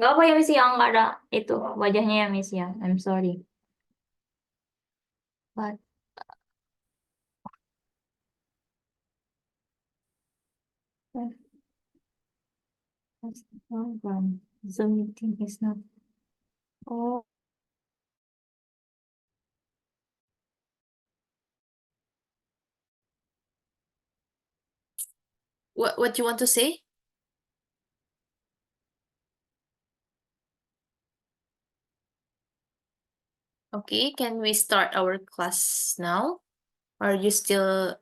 Nggak apa ya Miss ya, nggak ada itu wajahnya ya Miss ya. I'm sorry. But that's the problem. Zoom meeting is not. Oh, What you want to say? Okay, can we start our class now? Are you still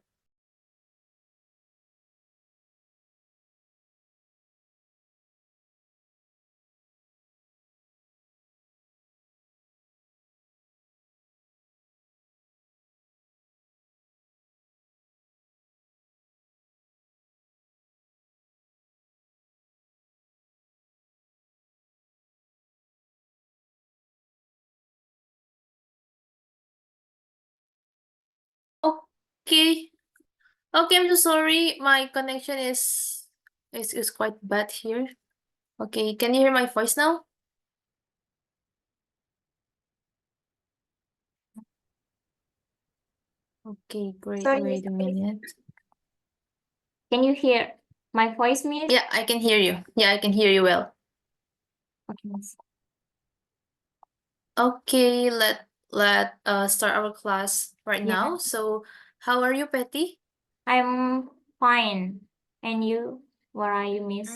okay? Okay, I'm so sorry. My connection is quite bad here. Okay, can you hear my voice now? Okay, great. sorry, Wait a minute. can you hear my voice, Miss? Yeah, I can hear you. Yeah, I can hear you well. Okay, Miss. Okay, let start our class right Yeah, now. So, how are you, Patty? I'm fine. And you? Where are you, Miss?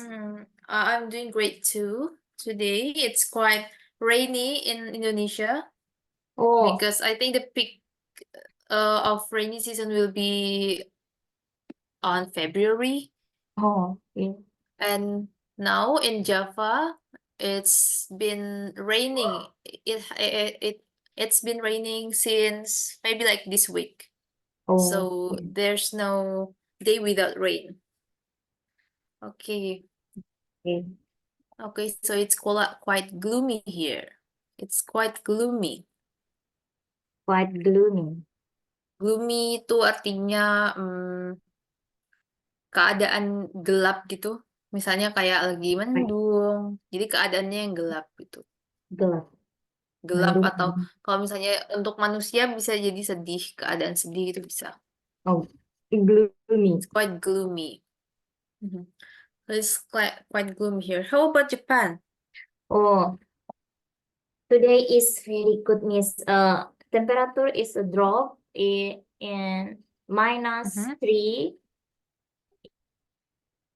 I'm doing great too. Today it's quite rainy in Indonesia Oh, because I think the peak of rainy season will be on February. oh, yeah. And now in Java, it's been raining. It's been raining since maybe like this week. Oh, So there's no day without rain. Okay. okay. Okay, so it's quite gloomy here. It's quite gloomy. Quite gloomy. Gloomy itu artinya keadaan gelap gitu. Misalnya kayak lagi Quite mendung. Jadi keadaannya yang gelap gitu. gelap. Gelap atau Mendung. kalau misalnya untuk manusia bisa jadi sedih, keadaan sedih gitu bisa. Oh, gloomy. It's quite gloomy. Mhm. It's quite gloomy here. How about Japan? Oh, today is very good, Miss. Temperature is a drop in minus Mhm. 3,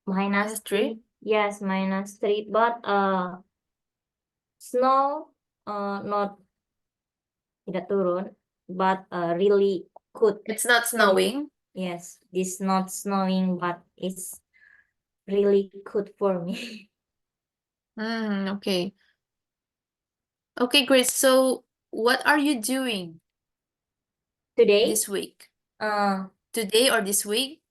minus Minus 3? 3. Yes, minus 3. But snow not tidak turun, but really good It's not for me. snowing. Yes, this not snowing, but it's really good for me. Okay. Okay, great. So, what are you doing Today, this week? uh, Today or this week?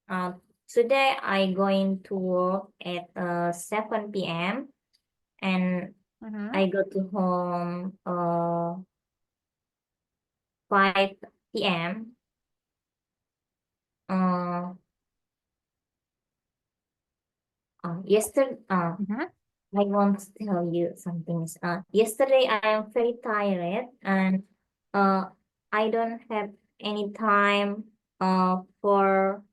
uh, today I going to work at 7 p.m. and Mhm. I go to home 5 p.m. Yesterday, Mhm. I want to tell you something. Yesterday I am very tired and uh, I don't have any time for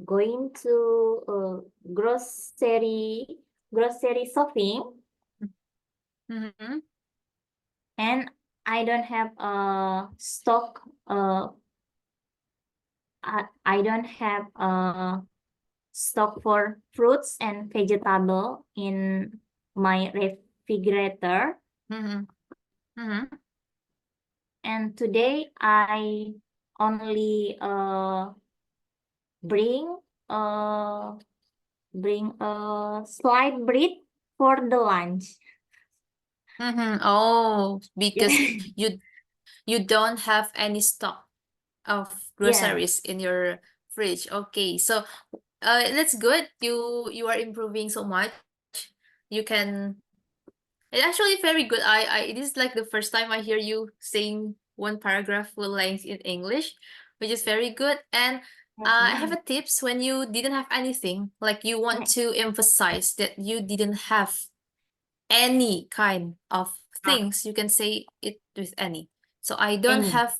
going to grocery shopping, Mhm. and I don't have stock. I don't have stock for fruits and vegetable in my refrigerator. Mhm. Mhm. And today I only bring uh bring a slight bread for the lunch. Mhm. Oh, because Yeah. you don't have any stock of Yeah. groceries in your fridge. Okay, so that's good. You are improving so much. You can. It's actually very good. It is like the first time I hear you saying one paragraph full length in English, which is very good. And I have a tips when you didn't have anything, like you want to emphasize that you didn't have any kind of Ah. things, you can say it with any. So I don't Any. have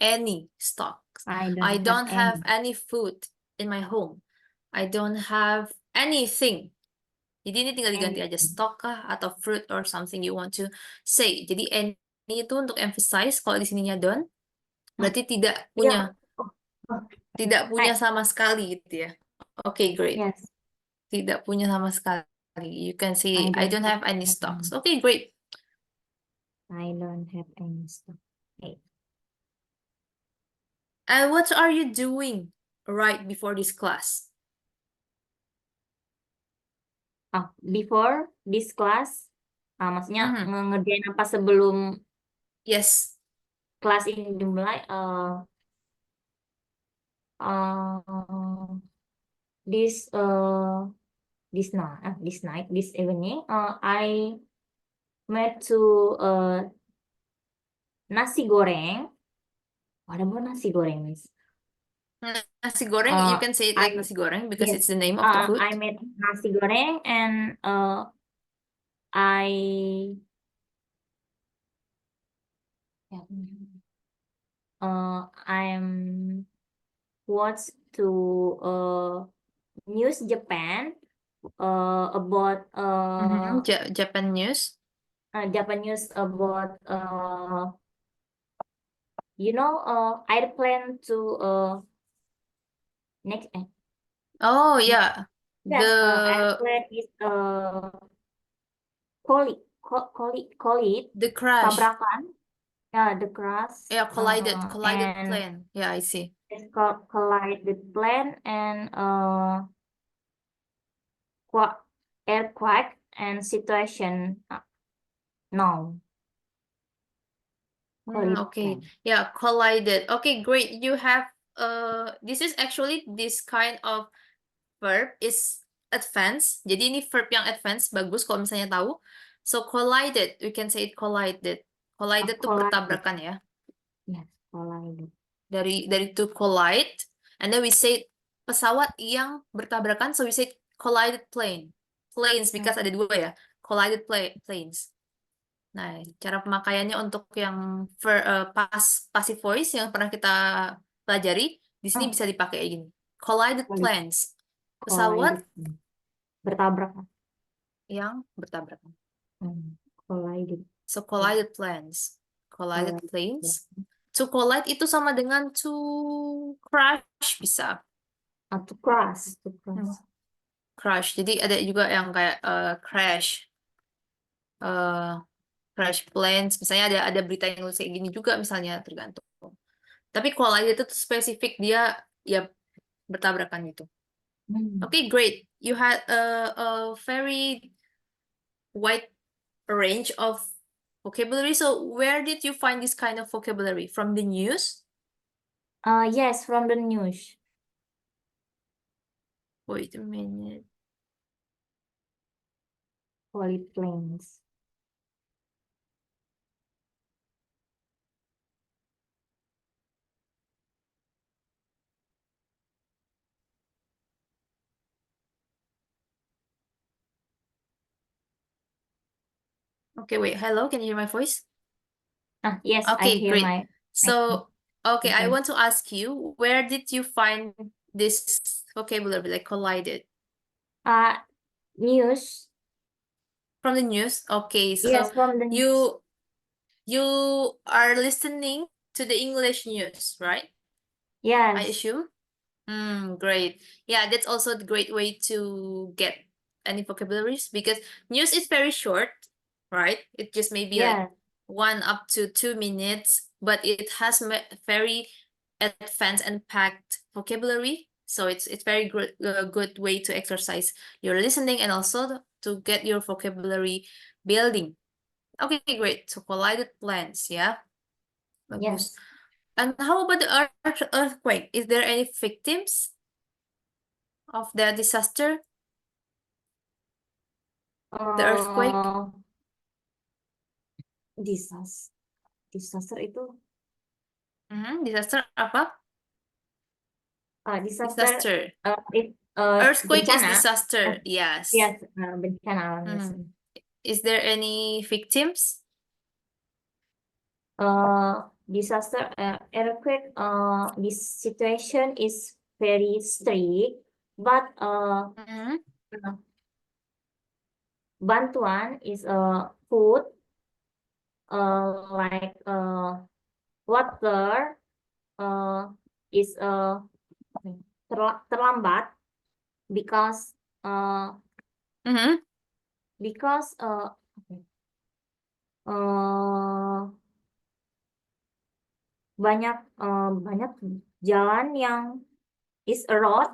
any stocks. I I don't don't have any. any food in my home. I don't have anything. Jadi ini tinggal diganti aja Anything. stock kah atau fruit or something you want to say. Jadi any itu untuk emphasize, kalau di sininya don't, berarti tidak punya, Yeah. Oh, tidak punya I, sama sekali gitu ya. Oke, great. yes. Tidak punya sama sekali. You can say I I don't don't have any any. stocks. Okay, great. I don't have any stuff. Okay. And what are you doing right before this class? Before this class, maksudnya Mhm. ngerjain apa sebelum Yes. kelas ini dimulai? This night, this evening, I made to nasi goreng. What about nasi goreng, Miss? Nasi goreng, you can say it like I nasi goreng because yes, it's the name of the food. I made nasi goreng and I I'm watched to news Japan about Japan news. Japan news about airplane to next Oh yeah, yes the airplane is call it the crash. tabrakan. The crash. Yeah, collided And plane. Yeah, I see. it's called collided plane and earthquake and situation now. Collided Okay. plane. Yeah, collided. Okay, great. You have this is actually this kind of verb is advanced. Jadi ini verb yang advance, bagus kalau misalnya tahu. So collided, we can say it collided. Collided tuh Collided. bertabrakan ya. Yes, collided. Dari to collide, and then we say pesawat yang bertabrakan, so we say collided planes because ada dua ya, collided planes. Nah, cara pemakaiannya untuk yang passive voice yang pernah kita pelajari, di sini bisa dipakai kayak gini. Collided planes, pesawat Collided. Bertabrakan. yang bertabrakan. Collided. So collided planes, collided Collided. planes. To collide itu sama dengan to crash bisa. To crash. To crash. Crash. Jadi ada juga yang kayak crash. Crash planes. Misalnya ada berita yang nulis kayak gini juga misalnya, tergantung. Tapi collide itu spesifik, dia ya bertabrakan gitu. Okay, great. You had a very wide range of vocabulary. So where did you find this kind of vocabulary? From the news? Yes, from the news. Wait a minute. Collided planes. Okay, wait. Hello, can you hear my voice? Yes, I Okay, hear great. So, okay, I okay. want to ask you, where did you find this vocabulary, like collided? News. From the news? Okay, so Yes, from the news. you are listening to the English news, right? I Yes. assume. Great. Yeah, that's also a great way to get any vocabularies because news is very short, right? It just maybe like Yes. 1 up to 2 minutes, but it has very advanced and packed vocabulary. So it's very good way to exercise your listening and also to get your vocabulary building. Okay, great. So collided plans, yeah. Bagus. Yes. And how about the earthquake? Is there any victims of the disaster? The earthquake? Disaster itu Disaster apa? disaster Earthquake is bencana. disaster. Yes. Yes, bencana alam. Mhm. Is there any victims? Disaster, earthquake, this situation is very strict, but Mhm. bantuan is food, like water, is terlambat because Mhm. because banyak banyak jalan yang is a road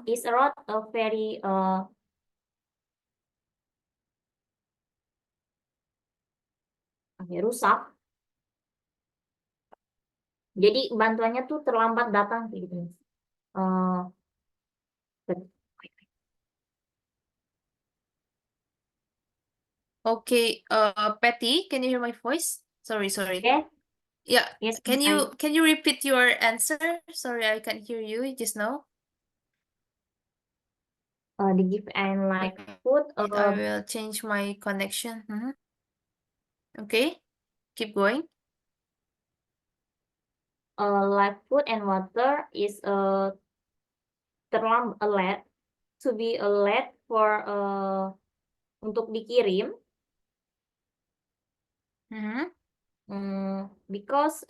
very rusak. Jadi bantuannya tuh terlambat datang kayak gitu. Eh, Okay, Patty, can you hear my voice? Sorry. yes, Yeah, yes, can you repeat your answer? Sorry, I can't hear you just now. the gift and like food, Wait, I will change my connection. Mhm. Okay, keep going. like food and water is terlambat late to be late for untuk dikirim. Mhm. Because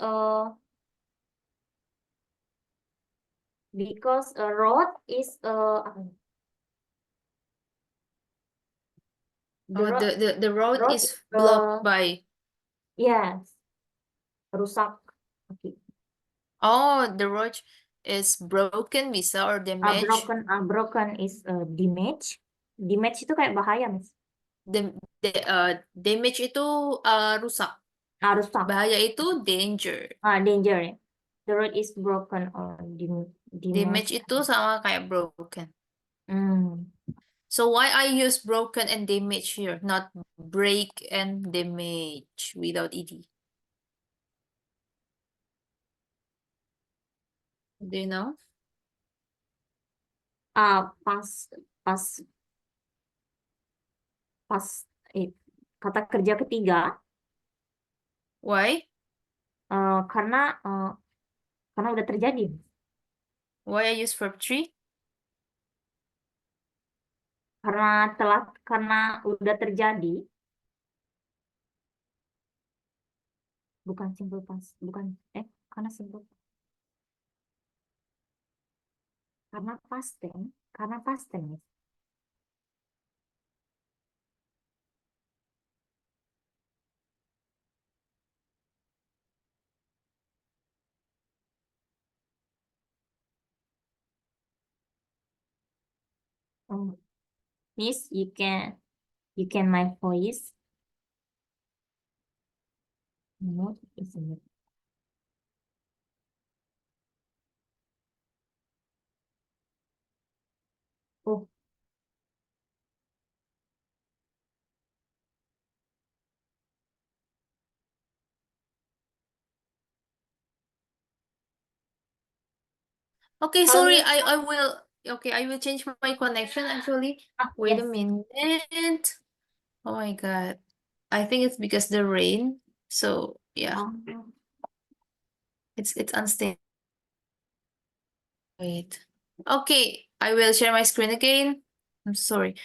road is the Oh, road the road road is blocked by. yes, rusak. Okay. Oh, the road is broken bisa or damaged. Broken is damage. Damage itu kayak bahaya, Miss. Damage itu rusak. Rusak. Bahaya itu danger. Danger ya. The road is broken or Damage itu sama kayak broken. Hmm. So why I use broken and damage here, not break and damage without ed? Do you know? Pas pas pas kata kerja ketiga Why? karena udah terjadi. Why I use verb 3? Karena udah terjadi, bukan simple past, karena simple, karena past tense. Miss, you can my voice. No, isn't it? Oh, Okay, kalau sorry, Miss, I will change my connection actually. Wait a yes. minute. Oh my God. I think it's because the rain. So yeah, Um, it's unstable. Wait. Okay, I will share my screen again. I'm sorry.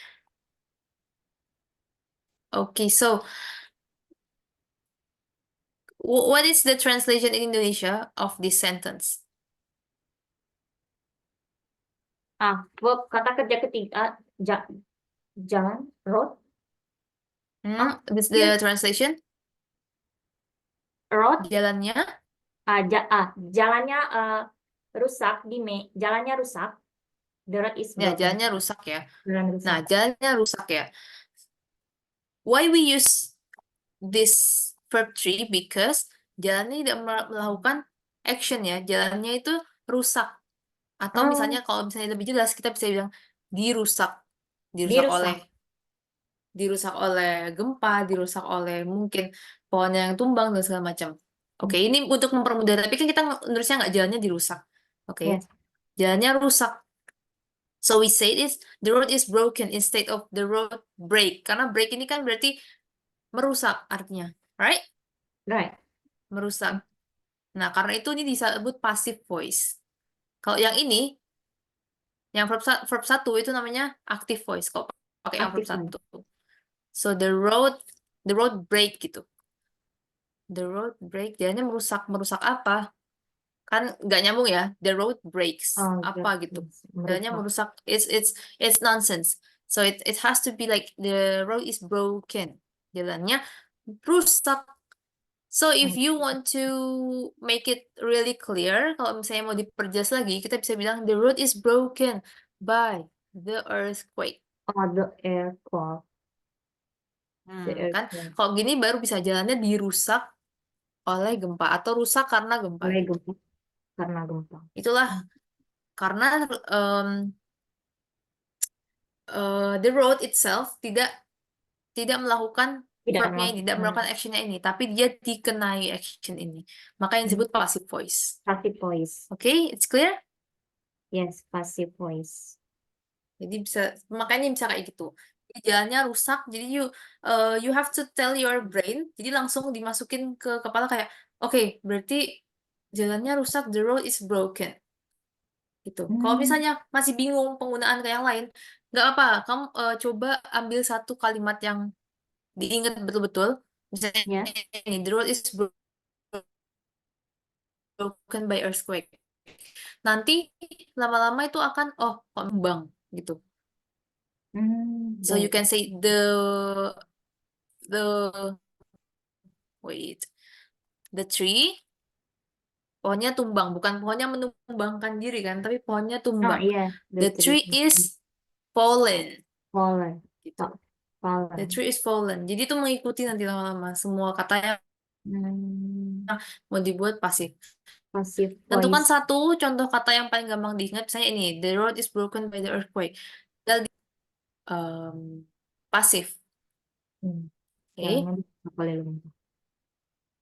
Okay, so what is the translation in Indonesia of this sentence? verb kata kerja ketiga, jalan, road, This yes. the translation? Road, Jalannya? jalannya jalannya rusak. The road is Ya, broken. jalannya rusak ya. Jalan rusak. Nah, jalannya rusak ya. Why we use this verb 3? Because jalannya tidak melakukan action ya. Jalannya itu rusak. Atau misalnya kalau misalnya lebih jelas kita bisa bilang dirusak. Dirusak. Dirusak oleh gempa, dirusak oleh mungkin pohon yang tumbang dan segala macam. Oke, ini untuk mempermudah. Tapi kan kita nulisnya nggak jalannya dirusak. Oke, Yes. jalannya rusak. So we say this, the road is broken instead of the road break. Karena break ini kan berarti merusak artinya, right? Right. Merusak. Nah, karena itu ini disebut passive voice. Kalau yang ini, yang verb 1 itu namanya active voice. Kalau pakai yang verb Active voice. 1. So the road break gitu. The road break, dianya merusak apa? Kan nggak nyambung ya. The road breaks Oh, apa gitu. yes. Dianya Merusak. merusak. It's nonsense. So it has to be like the road is broken. Jalannya rusak. So if you want to make it really clear, kalau misalnya mau diperjelas lagi, kita bisa bilang the road is broken by the earthquake. Oh, the aircraft. The Kan aircraft. kalau gini baru bisa jalannya dirusak oleh gempa atau rusak karena gempa Oleh gitu. gempa. Karena gempa. Itulah karena the road itself tidak melakukan Tidak verbnya ini, tidak melakukan melakukan actionnya ini, tapi dia dikenai action ini. Maka yang disebut passive voice. passive voice. Okay, it's clear? Yes, passive voice. Jadi makanya bisa kayak gitu. Jadi jalannya rusak, jadi you have to tell your brain, jadi langsung dimasukin ke kepala kayak, oke, berarti jalannya rusak, the road is broken. Gitu. Kalau misalnya masih bingung penggunaan ke yang lain, nggak apa, kamu coba ambil satu kalimat yang diingat betul-betul. Misalnya Ya. ini, the road is broken by earthquake. Nanti lama-lama itu akan, oh, kok membang gitu. So you can say the tree, pohonnya tumbang, bukan pohonnya menumbangkan diri kan, tapi pohonnya Oh, tumbang. iya. The tree is fallen fallen. gitu. The Fallen. tree is fallen. Jadi itu mengikuti nanti lama-lama semua katanya mau dibuat pasif. Passive Tentukan voice. satu contoh kata yang paling gampang diingat, misalnya ini, the road is broken by the earthquake. Tinggal pasif. Oke. Jalannya dirusak oleh gempa.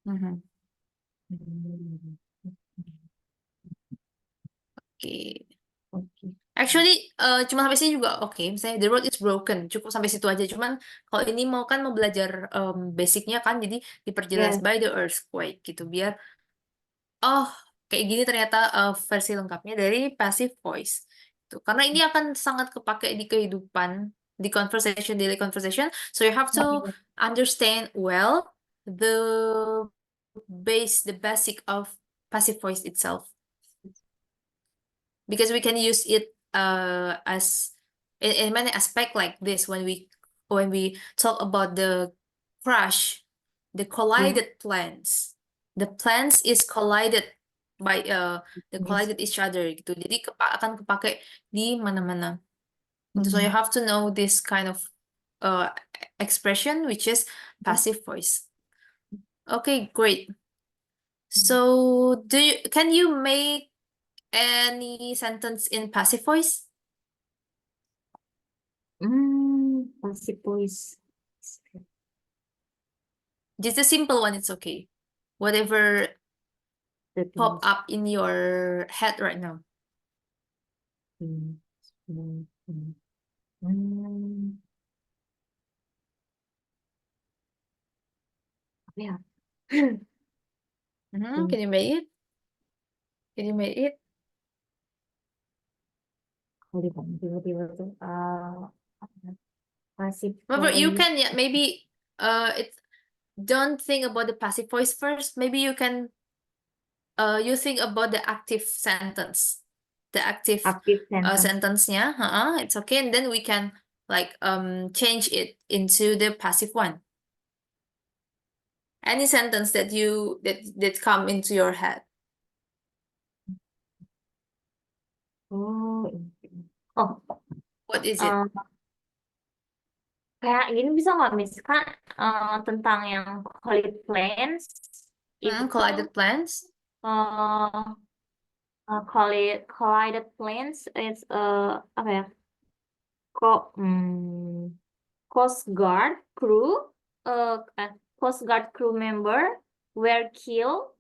Mhm. Oke. Oke. Actually, cuma sampai sini juga oke. Misalnya the road is broken, cukup sampai situ aja. Cuman kalau ini mau belajar basicnya kan, jadi diperjelas Yes. by the earthquake gitu. Biar, oh, kayak gini ternyata versi lengkapnya dari passive voice. Tuh. Karena ini akan sangat kepake di kehidupan, di daily conversation. So you have to understand well the the basic of passive voice itself. Because we can use it as in many aspect like this when we talk about the crash, the collided planes. The planes is collided by the collided each other gitu. Jadi akan kepake di mana-mana. So you have to know this kind of expression which is passive voice. Okay, great. So can you make any sentence in passive voice? Passive voice. Just a simple one, it's okay. Whatever pop up in your head right now. Apa ya? Can you make it? Can you make it? Tiba-tiba tuh passive Remember, you voice. can maybe don't think about the passive voice first. Maybe you can you think about the active sentence, the active sentence. sentence-nya. It's okay, and then we can like change it into the passive one. Any sentence that come into your head. Oh, What is it? Kayak gini bisa nggak misalkan tentang yang collided planes itu Collided planes. collided planes is apa ya? Coast Guard crew Coast Guard crew member were killed.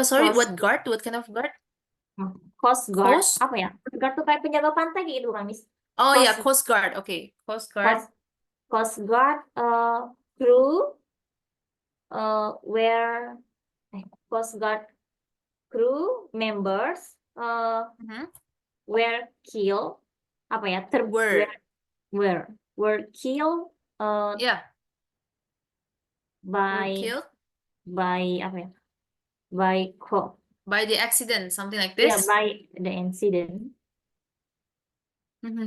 Sorry, Coast, what guard? What kind of guard? Coast Guard Coast? apa ya? Coast Guard tuh kayak penjaga pantai gitu kan, Miss? Oh yeah, Coast Coast Guard. Okay, Coast Guard. Coast Guard crew where Coast Guard crew members Mhm. were killed apa ya Were. were killed Yeah, were by killed apa ya by by the accident, something like yeah this. by the incident.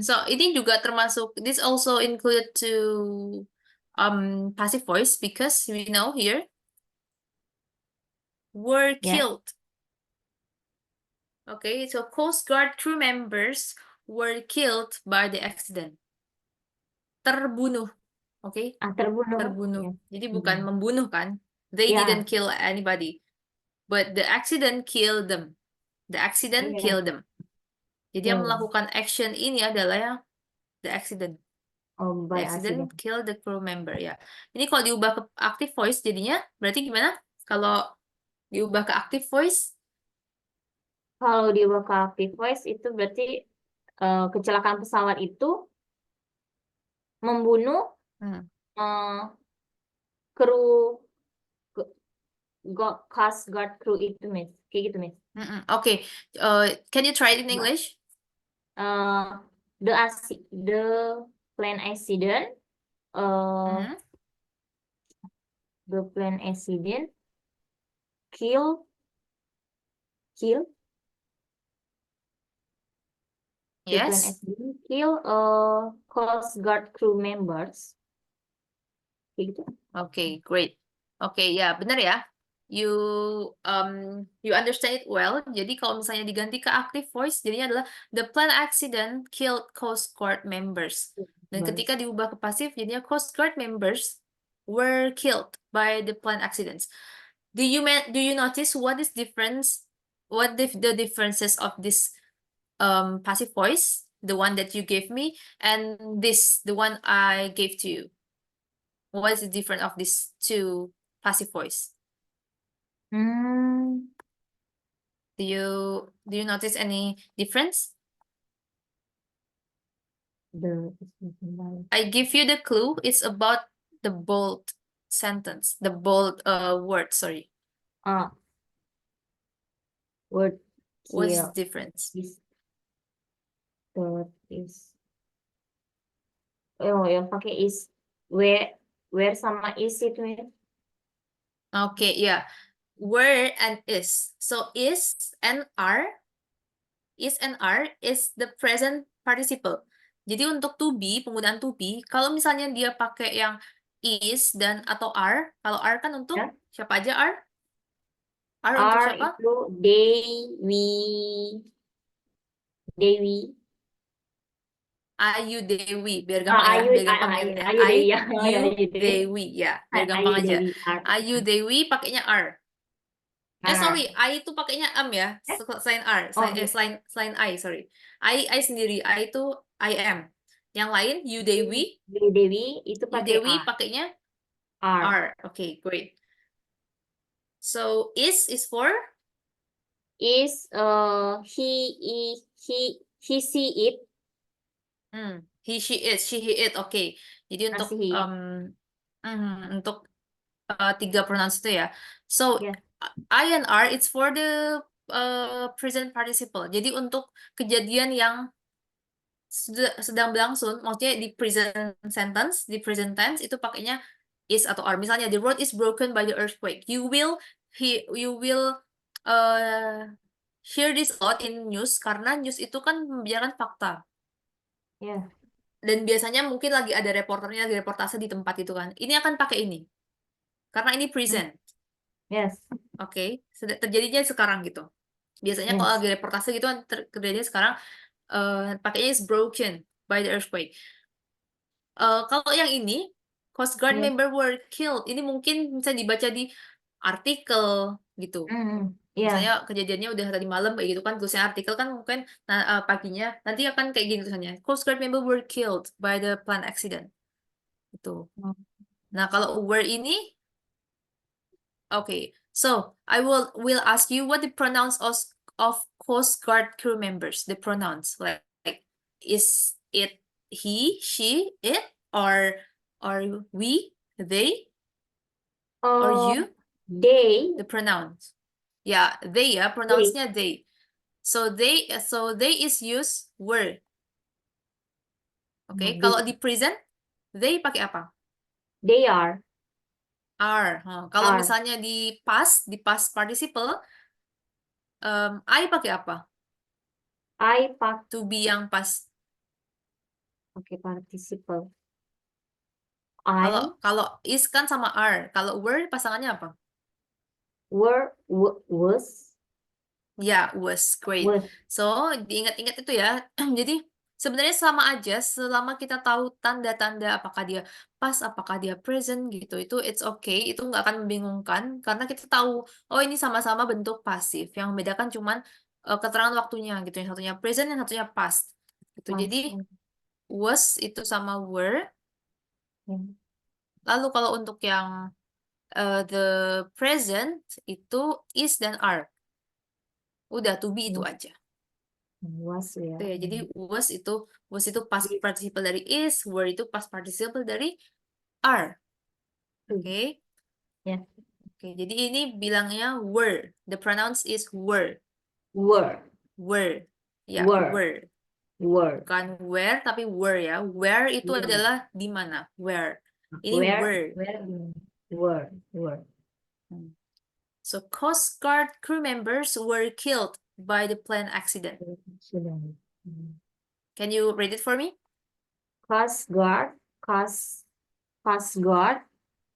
So ini juga termasuk, this also include to passive voice because we know here were Yeah. killed. Okay, so Coast Guard crew members were killed by the accident. Terbunuh. Okay, Terbunuh. terbunuh. Yeah. Jadi bukan membunuh kan? They Yeah. didn't kill anybody, but the accident killed them. The accident Yeah. killed them. Jadi yang Yeah. melakukan action ini adalah yang the accident. Oh, The by accident accident. killed the crew member ya. Ini kalau diubah ke active voice jadinya berarti gimana? Kalau diubah ke active voice? Kalau diubah ke active voice itu berarti kecelakaan pesawat itu membunuh Hmm. kru Coast Guard crew itu, Miss. Kayak gitu, Miss. Okay. Can you try it in English? The plane accident. The plane accident kill the plane Yes. accident kill Coast Guard crew members. Kayak gitu. Okay, great. Okay, ya benar ya. You understand it well. Jadi kalau misalnya diganti ke active voice, jadinya adalah the plane accident killed Coast Guard members. Dan ketika diubah ke pasif, jadinya Coast Guard members were killed by the plane accidents. Do you notice what is difference? What the differences of this passive voice, the one that you gave me, and this, the one I gave to you? What is the difference of these two passive voice? Do you notice any difference? I give you the clue. It's about the bold sentence, the bold word. Sorry. Word What's the kill difference? yang pakai is where sama is itu ya. Okay, yeah. Were and is. So is and are is the present participle. Jadi untuk to be, penggunaan to be, kalau misalnya dia pakai yang is dan atau are, kalau are kan untuk Ya. siapa aja are? Are untuk Are siapa? itu Dewi. Ayu Dewi, biar gampang ya, biar gampang ya. Ayu Dewi ya. Ayu Dewi, ya, biar gampang Ayu aja. Dewi are. Ayu Dewi pakainya are. Sorry, I itu pakainya am ya, selain are, selain I, sorry. I sendiri, I itu I am. Yang lain, you Dewi, Dewi itu you pakai Dewi are. pakainya Are. are. Okay, great. So is for Is he see it. He, she, it, she, he, it. Okay. Jadi untuk Masih he. untuk tiga pronouns itu ya. So Yeah. I and are it's for the present participle. Jadi untuk kejadian yang sedang berlangsung, maksudnya di present sentence, di present tense itu pakainya is atau are. Misalnya the road is broken by the earthquake. You will hear this a lot in news karena news itu kan membicarakan fakta. Yeah. Dan biasanya mungkin lagi ada reporternya, lagi reportase di tempat itu kan. Ini akan pakai ini. Karena ini present. Yes. Oke, terjadinya sekarang gitu. Biasanya kalau Yes. lagi reportase gitu kan terjadinya sekarang pakainya is broken by the earthquake. Kalau yang ini Coast Guard Yeah. member were killed. Ini mungkin bisa dibaca di artikel gitu. Yeah. Misalnya kejadiannya udah tadi malam kayak gitu kan, tulisannya artikel kan mungkin paginya nanti akan kayak gini tulisannya. Coast Guard member were killed by the plane accident. Itu. Nah, kalau were ini okay. So, I will ask you what the pronouns of Coast Guard crew members, the pronouns like is it, he, she, it, or we, they, or you, They, the pronouns. Yeah, they ya, pronounce-nya they. So they is use were. Oke, kalau di present, they pakai apa? they are, Are. Kalau Are. misalnya di past participle, I pakai apa? I pakai To be yang past. participle. Kalau is kan sama are. Kalau were pasangannya apa? Was, Ya, was. Great. was. So, diingat-ingat itu ya. Jadi, sebenarnya sama aja selama kita tahu tanda-tanda apakah dia past, apakah dia present gitu. Itu it's okay, itu nggak akan membingungkan karena kita tahu oh ini sama-sama bentuk pasif. Yang membedakan cuman keterangan waktunya gitu. Yang satunya present, yang satunya past. Gitu. Jadi, was itu sama were. Lalu kalau untuk yang the present itu is dan are. Udah to be itu aja. Was ya. Itu ya. Jadi was itu past participle dari is, were itu past participle dari are. Oke. Ya. Oke, jadi ini bilangnya were. The pronouns is were. Were. Were. Ya, Were. were. Were. Bukan where tapi were ya. Where itu Were. adalah di mana? Where. Ini were. Were. So Coast Guard crew members were killed by the plane accident. Can you read it for me? Coast Guard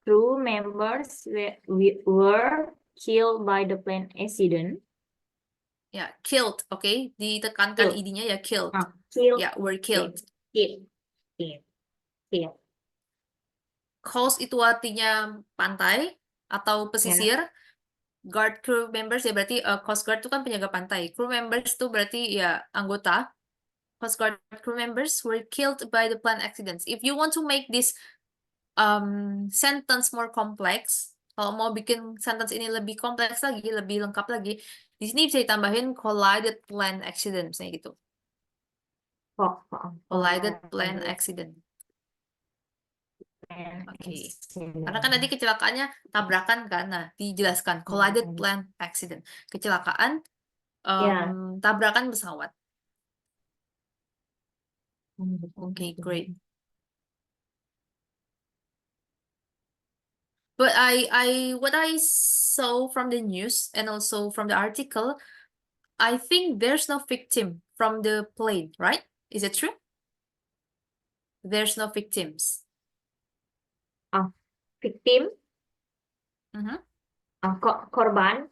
crew members were killed by the plane accident. Ya, killed, oke. Ditekankan Killed. id-nya ya, killed. Killed. Ya, were killed. Killed. Coast itu artinya pantai atau pesisir. Guard crew members ya berarti Coast Guard itu kan penjaga pantai. Crew members itu berarti ya anggota. Coast Guard crew members were killed by the plane accidents. If you want to make this sentence more complex, kalau mau bikin sentence ini lebih kompleks lagi, lebih lengkap lagi, di sini bisa ditambahin collided plane accident, misalnya gitu. Collided plane accident. Oke. Karena kan tadi kecelakaannya tabrakan kan, nah dijelaskan collided plane accident. Kecelakaan tabrakan pesawat. Okay, great. But what I saw from the news and also from the article, I think there's no victim from the plane, right? Is it true? There's no victims. Victim? Korban?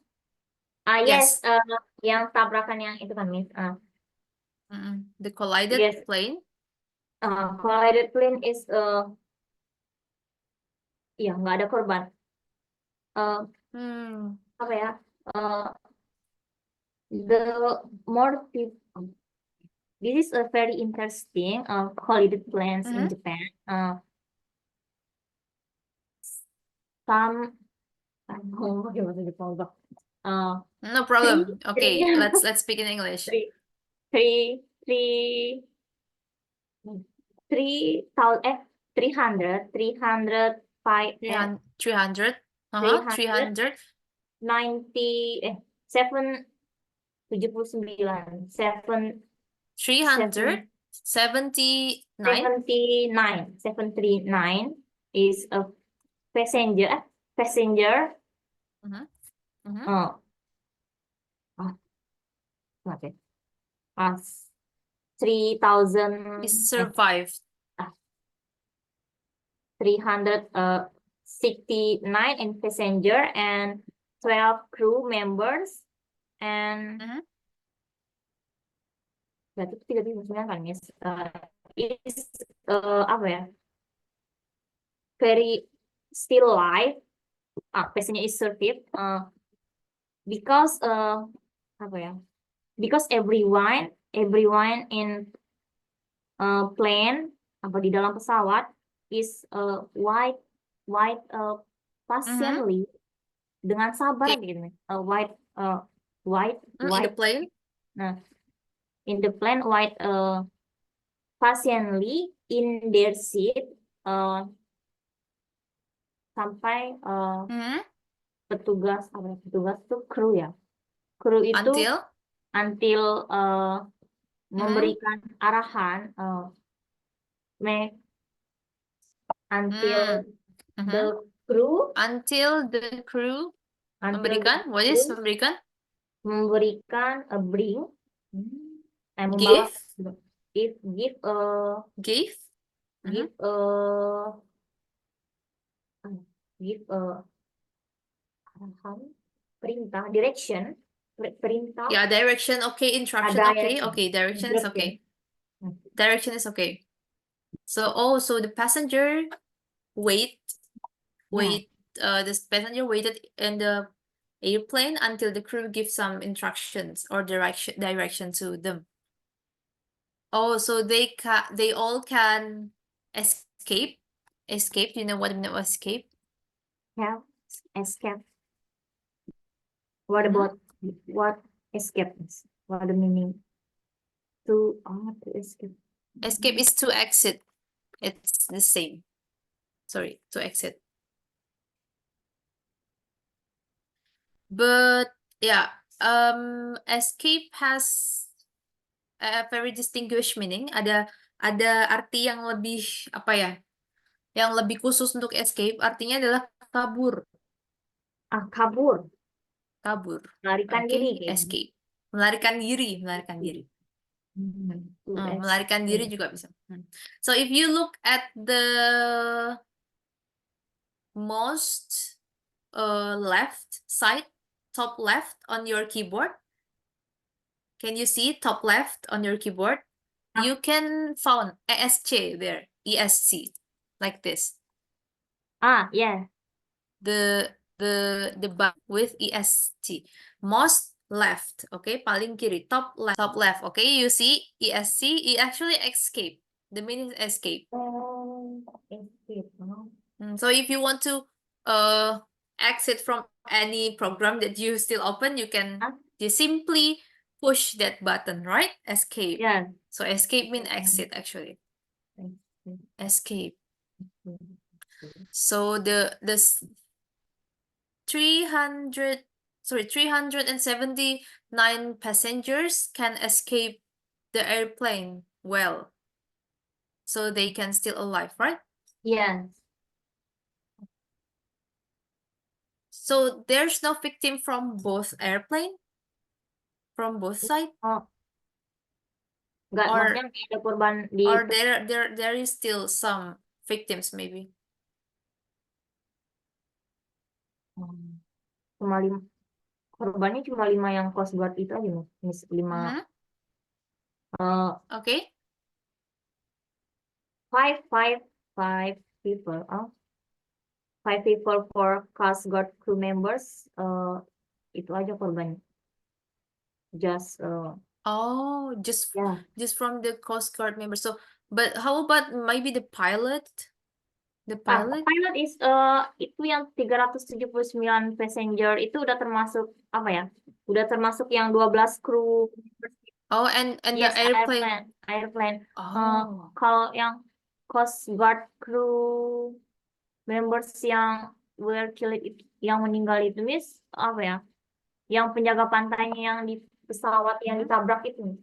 Yes. Yang tabrakan yang itu kan, Miss. The collided plane? Collided plane is ya nggak ada korban. Apa ya? The more people. This is a very interesting collided planes in Japan. Some no problem. Okay, let's speak in English. 379 is a passenger. Okay. 3,000 Is survived. 369 in passenger and 12 crew members and berarti 3.9 kan, Miss? Is apa ya? Very still alive. Passenger is survived because apa ya? Because everyone in plane di dalam pesawat is white patiently dengan sabar gitu. White in the plane? Nah, in the plane white patiently in their seat sampai Mhm. petugas tuh kru ya. Kru itu Until memberikan arahan until Mhm. the crew Until the crew until the memberikan, what is crew memberikan? memberikan a bring membawa Give? give Give? give give arahan perintah direction perintah Yeah, direction, okay. Instruction, okay. direction. Okay, direction is okay. Hmm. Direction is okay. So, so the passenger wait, this passenger waited in the airplane until the crew gives some instructions or direction to them. Oh, so they all can escape. Escape, you know what I mean of escape? Yeah, escape. What about what escape is? What the meaning? To escape. Escape is to exit. It's the same. Sorry, to exit. But yeah, escape has a very distinguished meaning. Ada arti yang lebih apa ya? Yang lebih khusus untuk escape. Artinya adalah kabur. Kabur. Kabur. Melarikan diri. Escape. Melarikan diri. Melarikan diri juga bisa. So if you look at the most left side, top left on your keyboard, can you see top left on your keyboard? You can found ESC there, ESC, like this. Yeah. The bar with ESC, most left, okay, paling kiri, top left, okay, you see ESC, it actually escape. The meaning is escape. Escape. So if you want to exit from any program that you still open, you can just simply push that button, right? Escape. Yeah. So escape means exit actually. Escape. So the 379 passengers can escape the airplane well. So they can still alive, right? Yes. So there's no victim from both airplane? From both sides? Nggak, Or maksudnya nggak ada korban di or there is still some victims maybe. Cuma 5 korbannya cuma 5 yang Coast Guard itu aja Miss 5 Okay. 5 people 5 people for Coast Guard crew members itu aja korbannya just just from the Coast Guard members. So but how about maybe the pilot? The pilot? Pilot is itu yang 379 passenger itu udah termasuk apa ya? Udah termasuk yang 12 kru. And Yes, the airplane. Airplane. Kalau yang Coast Guard crew members yang were killed yang meninggal itu Miss apa ya? Yang penjaga pantainya yang di pesawat yang ditabrak itu.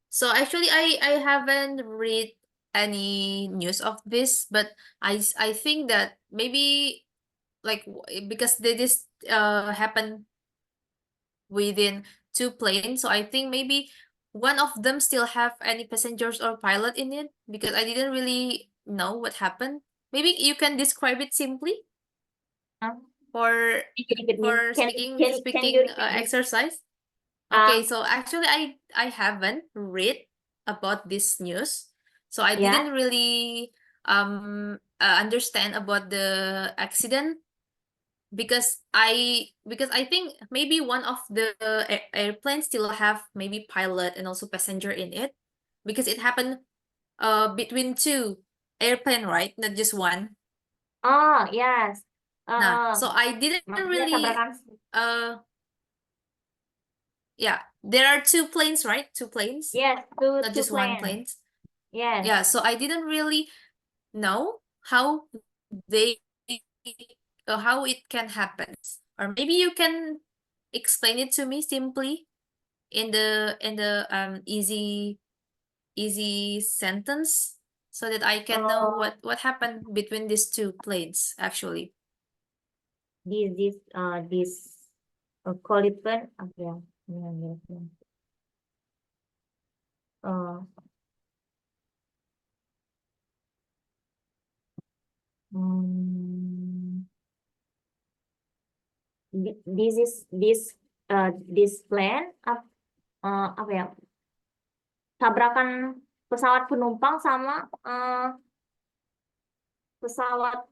So actually I haven't read any news of this, but I think that maybe like because this happened within 2 planes, so I think maybe one of them still have any passengers or pilot in it because I didn't really know what happened. Maybe you can describe it simply for speaking exercise. Okay, so actually I haven't read about this news, so I didn't really understand about the accident because I think maybe one of the airplanes still have maybe pilot and also passenger in it because it happened between 2 airplane, right? Not just one. Yes. So I didn't really yeah, there are two planes, right? Two planes, Yes, not two just one planes. plane. Yes. Yeah, so I didn't really know how they how it can happen. Or maybe you can explain it to me simply in the easy sentence so that I can know what happened between these two planes actually. This Colipan apa ya? Uh, hmm, this plane apa ya? Tabrakan pesawat penumpang sama pesawat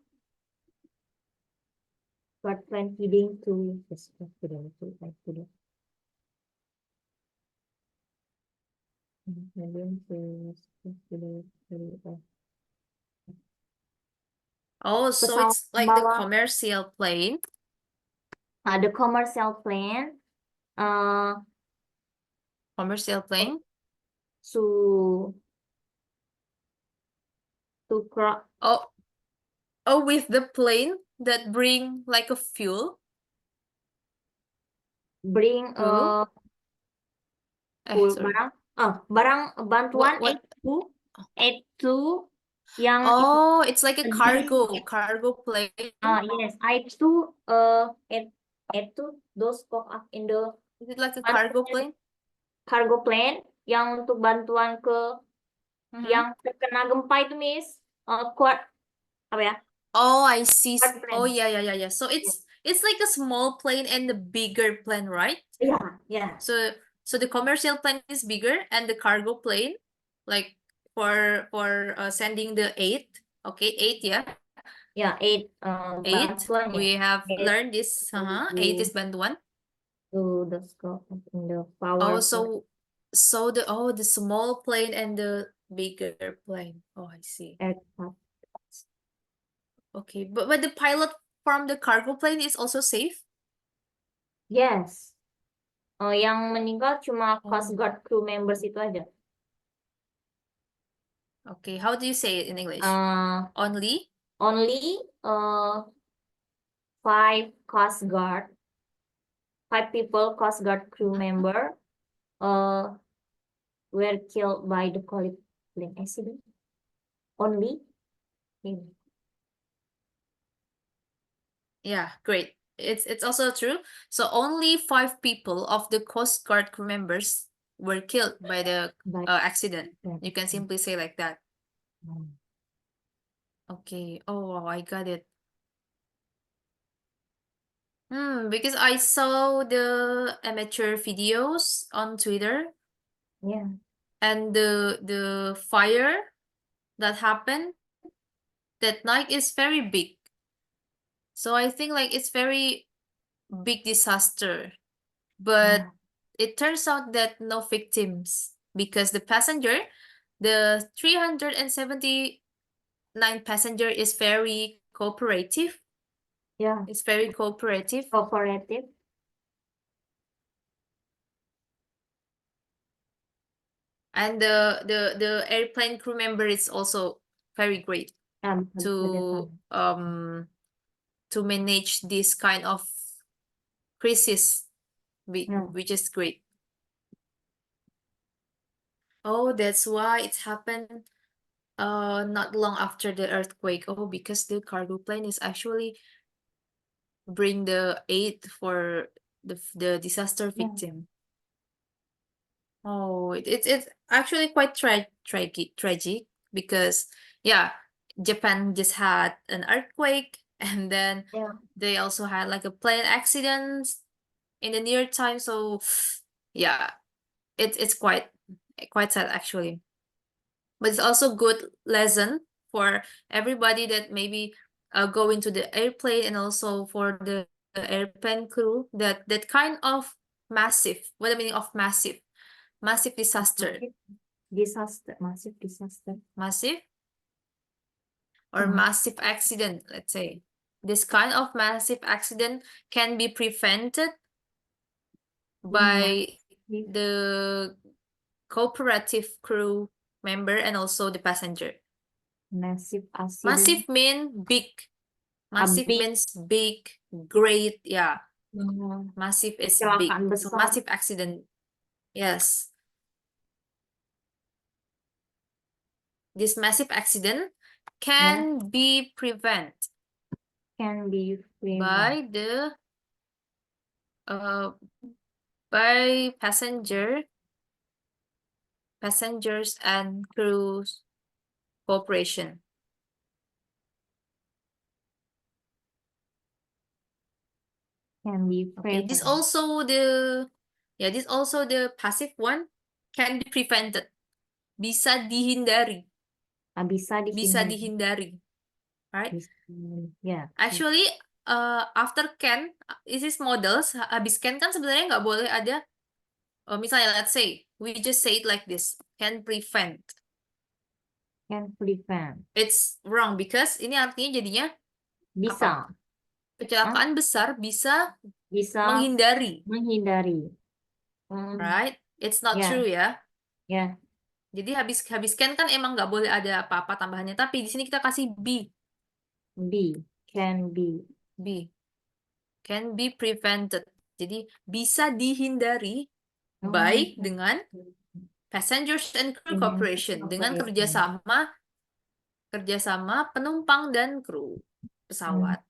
plane heading to Oh, so pesawat it's like the membawa commercial plane. the commercial plane Commercial plane. to Oh, with the plane that bring like a fuel. bring Fuel. Sorry. barang bantuan What? A2 yang Oh, it's like a itu cargo plane. yes A2 A2 those go up in the Is it like a cargo plane? cargo plane yang untuk bantuan ke yang terkena gempa itu Miss quad apa ya? Oh, I see. Quad plane. Oh, yeah. So it's like a small plane and the bigger plane, right? Yeah. So the commercial plane is bigger and the cargo plane, like for sending the aid. Okay, 8, yeah. Yeah, 8 8. bantuan ya. We have Eight learned this. 8 is bantuan. to the scope in the power Oh, plant. so the small plane and the bigger plane. Oh, I see. Aircraft. Okay, but the pilot from the cargo plane is also safe? Yes. Yang meninggal cuma Coast Guard crew members itu aja. Okay, how do you say it in English? Only? Only 5 Coast Guard, 5 people Coast Guard crew member were killed by the plane accident. Only. Yeah, great. It's also true. So only 5 people of the Coast Guard crew members were killed by the accident. You can simply say like that. Okay. Oh, wow, I got it. Because I saw the amateur videos on Twitter. Yeah. And the fire that happened that night is very big. So I think like it's very big disaster. But it turns out that no victims because the 379 passenger is very cooperative. Yeah. It's very cooperative. Cooperative. And the airplane crew member is also very great to manage this kind of crisis, which is great. Oh, that's why it happened not long after the earthquake. Oh, because the cargo plane is actually bring the aid for the disaster victim. Oh, it's actually quite tragic because yeah, Japan just had an earthquake and then they also had like a plane accident in the near time. So yeah, it's quite sad actually. But it's also good lesson for everybody that maybe go into the airplane and also for the airplane crew that kind of massive. What the meaning of massive? Massive disaster. Massive disaster. Massive or massive accident, let's say. This kind of massive accident can be prevented by the cooperative crew member and also the passenger. Massive accident. Massive mean big. Massive big. means big, great, yeah. Hmm, Massive is kecelakaan big. So besar. massive accident. Yes. This massive accident can be prevented Can be by prevented. the by passengers and crews cooperation. Can be Okay, prevented. this also the passive one can be prevented. Bisa dihindari. Bisa Bisa dihindari. dihindari. Right? Yeah. Actually, after can, this is models. Habis can kan sebenarnya nggak boleh ada. Misalnya, let's say we just say it like this, can prevent. Can prevent. It's wrong because ini artinya jadinya Bisa. kecelakaan besar bisa menghindari. Menghindari. Right? It's not Yeah. true ya. Yeah. Jadi habis can kan emang nggak boleh ada apa-apa tambahannya. Tapi di sini kita kasih be. Can be. Can be prevented. Jadi bisa dihindari by dengan passengers and crew cooperation, dengan kerjasama penumpang dan kru pesawat.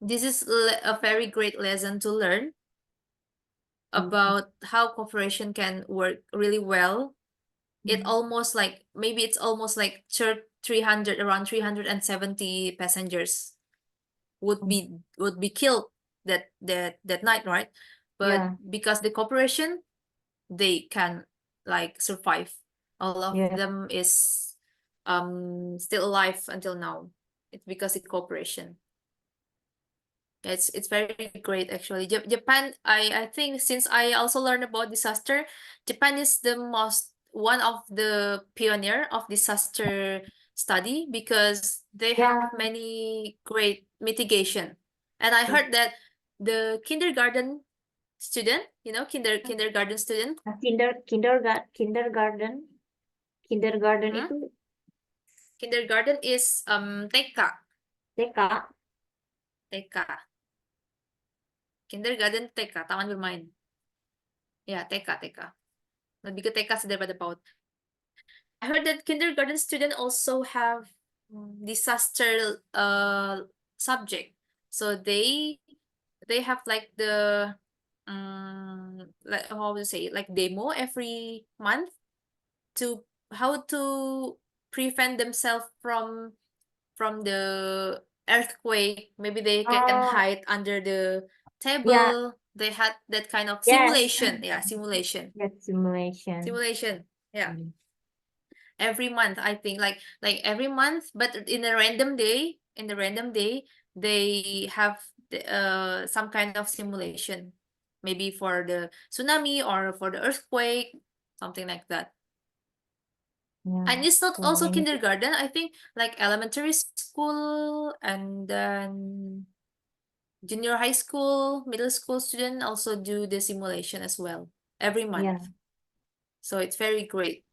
This is a very great lesson to learn about how cooperation can work really well. Maybe it's almost like 300, around 370 passengers would be killed that night, right? But because the cooperation, they can like survive. All of them is still alive until now. It's because of cooperation. It's very great actually. Japan, I think since I also learned about disaster, Japan is one of the pioneer of disaster study because they have many great mitigation. And I heard that the kindergarten student, kindergarten student. Kindergarten itu Kindergarten is TK. Kindergarten TK, taman bermain. Ya, TK. Lebih ke TK sih daripada PAUD. I heard that kindergarten student also have disaster subject. So they have like the like how to say it, like demo every month to how to prevent themselves from the earthquake. Maybe they can hide under the table. They had that kind of simulation. Yeah, simulation. Simulation. Yeah. Every month, I think, like every month, but in a random day, they have some kind of simulation. Maybe for the tsunami or for the earthquake, something like that. And it's not also kindergarten, I think like elementary school and then junior high school, middle school student also do the simulation as well every month. So it's very great.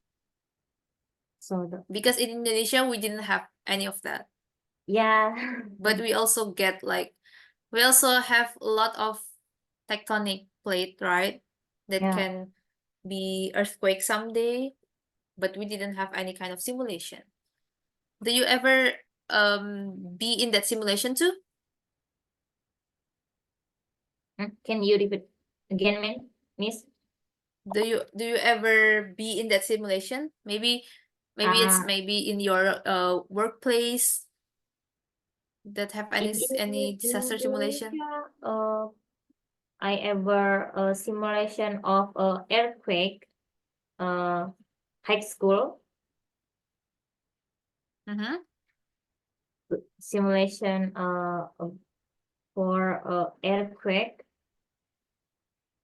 Because in Indonesia, we didn't have any of that. But we also have a lot of tectonic plate, right? That can be earthquake someday. But we didn't have any kind of simulation. Do you ever be in that simulation too? Can you repeat again, Miss? Do you ever be in that simulation? Maybe it's in your workplace that have any disaster simulation. I ever a simulation of a earthquake. High school. Simulation for earthquake.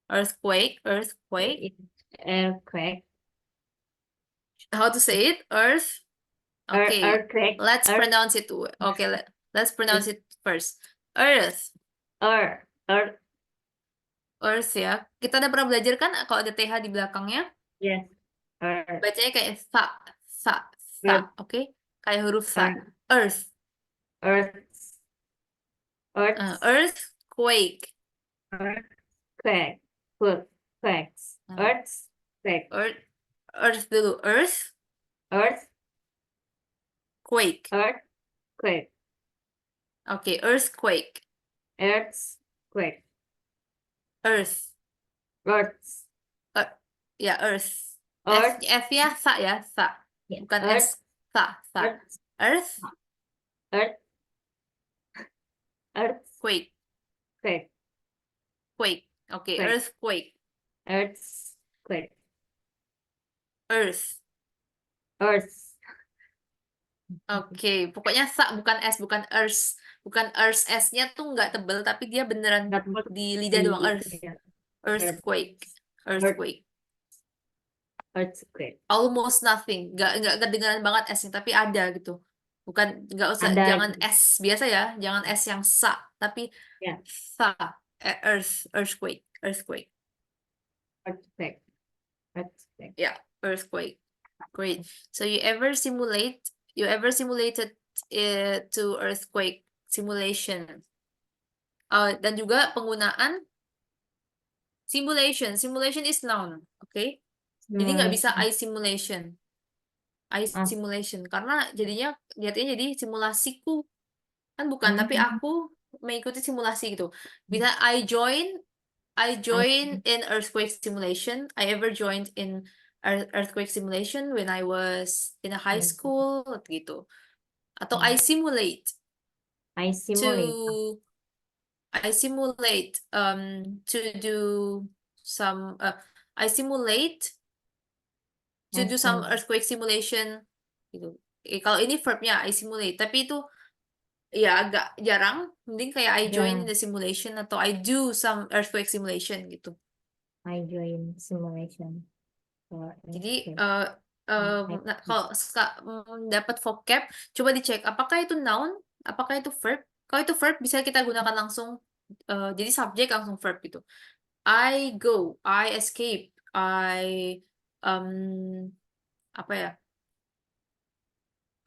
Earthquake. How to say it? Earth. Okay. Earthquake. Let's pronounce it. Okay. Let's pronounce it first. Earth. Earth ya. Kita udah pernah belajar kan kalau ada TH di belakangnya, Yes. Earth. bacanya kayak sa, Earth. oke? Kayak huruf sa. Earth. Earth, Earth. Earth. earthquake, Earthquake. Quakes. uh, Earthquake. earth, earth dulu, earth, Earth. quake. Earthquake. Oke, earthquake, Earthquake. earth, Earth. ya earth. Earth. F-nya sa ya, sa. Yeah. Bukan Earth. S, sa. Earth. Earth, Earth. quake, Earthquake. quake. Oke, Quake. earthquake, Earthquake. earth. Earth. Oke, pokoknya sa bukan S, bukan earth. Bukan earth, S-nya tuh nggak tebel, tapi dia beneran Nggak tebal di lidah doang, earth. ya. Earthquake, Earth. earthquake. Earthquake. Almost nothing, nggak kedengaran banget S-nya, tapi ada gitu. Bukan, nggak usah, Ada jangan gitu. S biasa ya, jangan S yang sa, tapi Ya. sa, earthquake, earthquake. Earthquake. Earthquake. Yeah, earthquake. Great. So you ever simulated it to earthquake simulation? Dan juga penggunaan simulation. Simulation is noun, oke? Jadi nggak bisa Simulation. I simulation. I Ah. simulation karena jadinya jadi simulasiku kan bukan, tapi Hmm. aku mengikuti simulasi gitu. Bisa I I join in earthquake simulation. I ever joined in earthquake simulation when I was in a high school gitu. Atau I simulate simulate. to I simulate to do some I simulate to I do some simulate. earthquake simulation gitu. Kalau ini verbnya I simulate, tapi itu ya agak jarang. Mending kayak I join in Yeah. the simulation atau I do some earthquake simulation gitu. I join simulation for Jadi earthquake. I kalau dapat vocab, coba dicek apakah itu noun, apakah itu verb. Kalau itu verb bisa kita gunakan langsung. Jadi subjek langsung verb gitu. I go, I escape, I apa ya?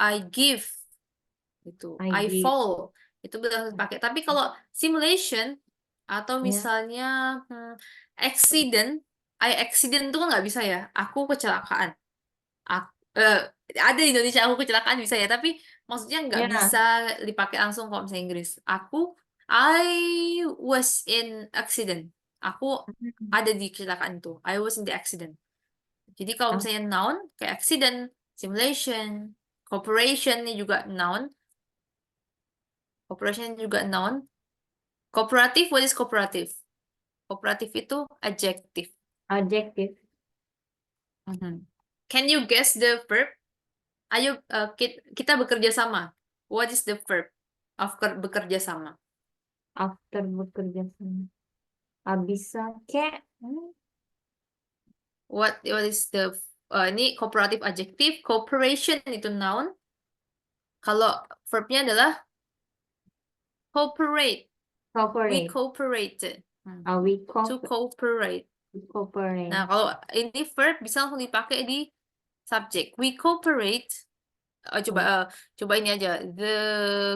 I give gitu. I I give. fall itu bisa pakai. Tapi kalau simulation atau Ya. misalnya accident, accident itu kan nggak bisa ya. Aku kecelakaan. Ak- eh, ada di Indonesia aku kecelakaan bisa ya, tapi maksudnya nggak bisa Ya. dipakai langsung kalau misalnya Inggris. I was in accident. Aku ada di kecelakaan itu. I was in the accident. Jadi kalau Ah, misalnya noun kayak accident, simulation, cooperation ini juga noun. Cooperation juga noun. Cooperative, what is cooperative? Cooperative itu adjective. adjective. Can you guess the verb? Ayo kita bekerja sama. What is the verb of bekerja sama? After bekerja sama. Bisa kayak. What is the ini cooperative adjective, cooperation itu noun. Kalau verbnya adalah cooperate. We Cooperate. cooperated. We To cooperate. cooperate. Nah, kalau ini verb bisa langsung dipakai di subject. We cooperate. Coba ini aja. The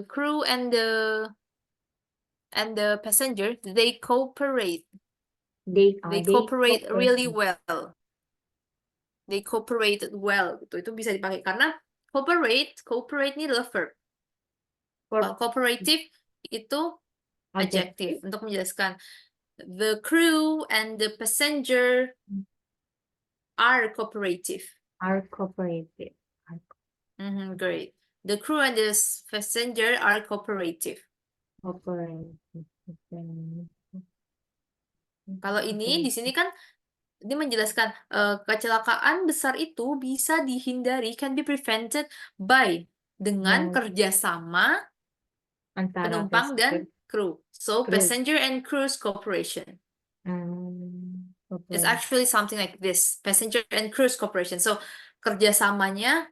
crew and the passenger, they cooperate. They They cooperate cooperate. really well. They cooperated well gitu. Itu bisa dipakai karena cooperate ini adalah verb. Kalau cooperative itu adjective untuk menjelaskan the crew and the passenger are cooperative. Are cooperative. Great. The crew and the passenger are cooperative. Cooperative. Kalau ini di sini kan ini menjelaskan kecelakaan besar itu bisa dihindari, can be prevented by dengan kerjasama Antara penumpang dan kru. So crew. passenger and crew's cooperation. It's Cooperate. actually something like this, passenger and crew's cooperation. So kerjasamanya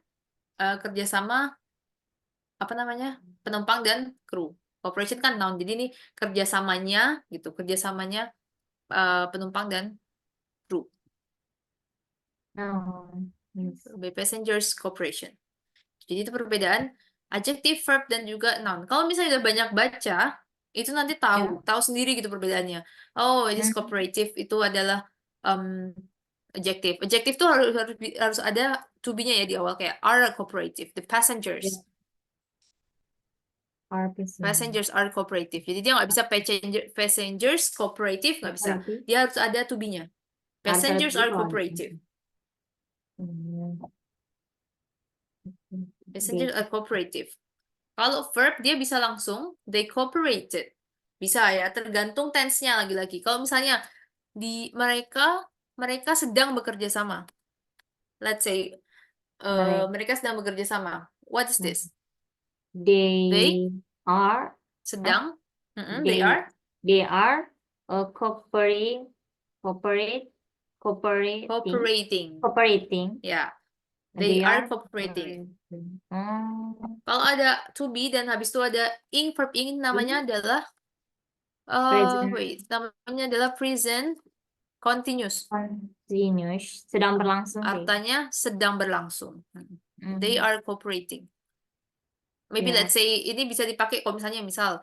kerjasama apa namanya penumpang dan kru. Cooperation kan noun, jadi ini kerjasamanya gitu, kerjasamanya penumpang dan kru. Oh, yes. By passengers, cooperation. Jadi itu perbedaan adjective, verb, dan juga noun. Kalau misalnya udah banyak baca, itu nanti tahu sendiri gitu perbedaannya. Oh, it is Hmm. cooperative, itu adalah adjective. Adjective tuh harus ada to be-nya ya di awal, kayak are cooperative, the passengers. Are passengers. Passengers are cooperative. Jadi dia nggak bisa passengers cooperative, nggak bisa. Cooperative. Dia harus ada to be-nya. Passengers are cooperative. Passengers are cooperative. Kalau verb dia bisa langsung they cooperated. Bisa ya, tergantung tense-nya lagi-lagi. Kalau misalnya di mereka sedang bekerja sama. Let's say mereka sedang bekerja sama. What is this? They are Sedang. They are cooperating. Yeah. They are cooperating. Kalau ada to be dan habis itu ada ing, verb ing namanya adalah namanya adalah present continuous. Continuous, sedang berlangsung. Artinya sedang berlangsung. They are cooperating. Maybe Yeah. let's say ini bisa dipakai kalau misalnya misal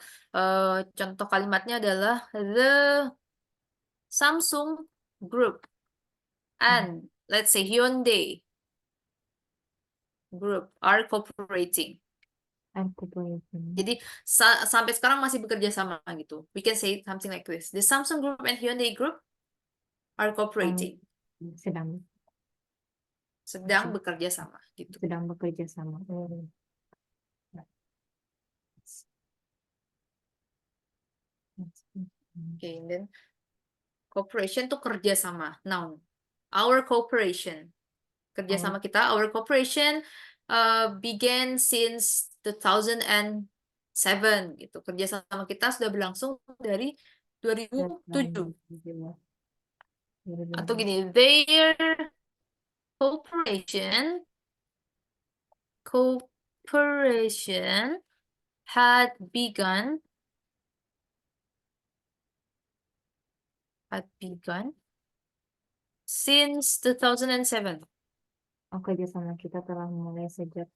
contoh kalimatnya adalah the Samsung Group and let's say Hyundai Group are cooperating. Jadi sampai sekarang masih bekerja sama gitu. We can say something like this. The Samsung Group and Hyundai Group are cooperating. Sedang bekerja sama gitu. Sedang bekerja sama. Okay, and then cooperation tuh kerja sama. Noun. Our cooperation. Kerja sama kita. Our cooperation began since 2007 gitu. Kerja sama kita sudah berlangsung dari 2007. Atau gini, their cooperation had begun since 2007. Kerjasama kita telah mulai sejak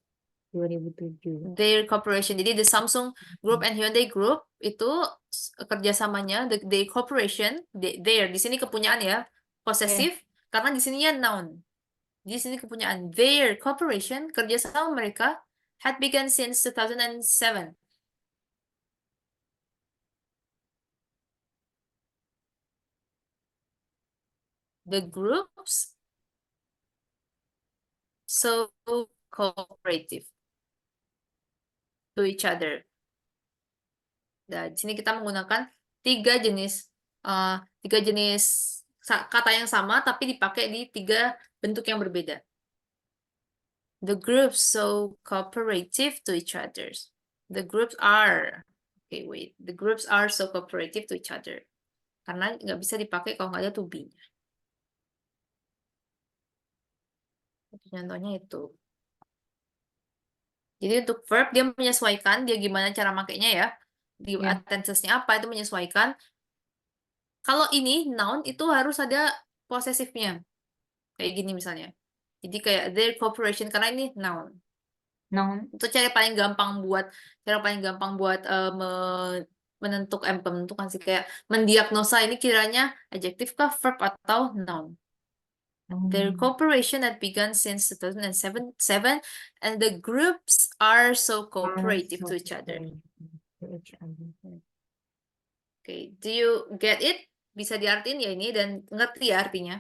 2007. Their cooperation. Jadi the Samsung Group and Hyundai Group itu kerjasamanya, the cooperation, their di sini kepunyaan ya, possessive, karena di sininya noun. Di sini kepunyaan. Their cooperation, kerjasama mereka had begun since 2007. The groups so cooperative to each other. Nah, di sini kita menggunakan tiga jenis kata yang sama tapi dipakai di tiga bentuk yang berbeda. The groups so cooperative to each other. The groups are. Okay, wait. The groups are so cooperative to each other. Karena nggak bisa dipakai kalau nggak ada to be. Contohnya itu. Jadi untuk verb dia menyesuaikan dia gimana cara makainya ya. Di tenses-nya apa itu menyesuaikan. Kalau ini noun itu harus ada possessive-nya. Kayak gini misalnya. Jadi kayak their cooperation karena ini noun. Itu cara paling gampang buat menentukan sih kayak mendiagnosa ini kiranya adjective kah, verb atau noun. Their cooperation had begun since 2007 and the groups are so cooperative to each other. Okay, do you get it? Bisa diartiin ya ini dan ngerti ya artinya.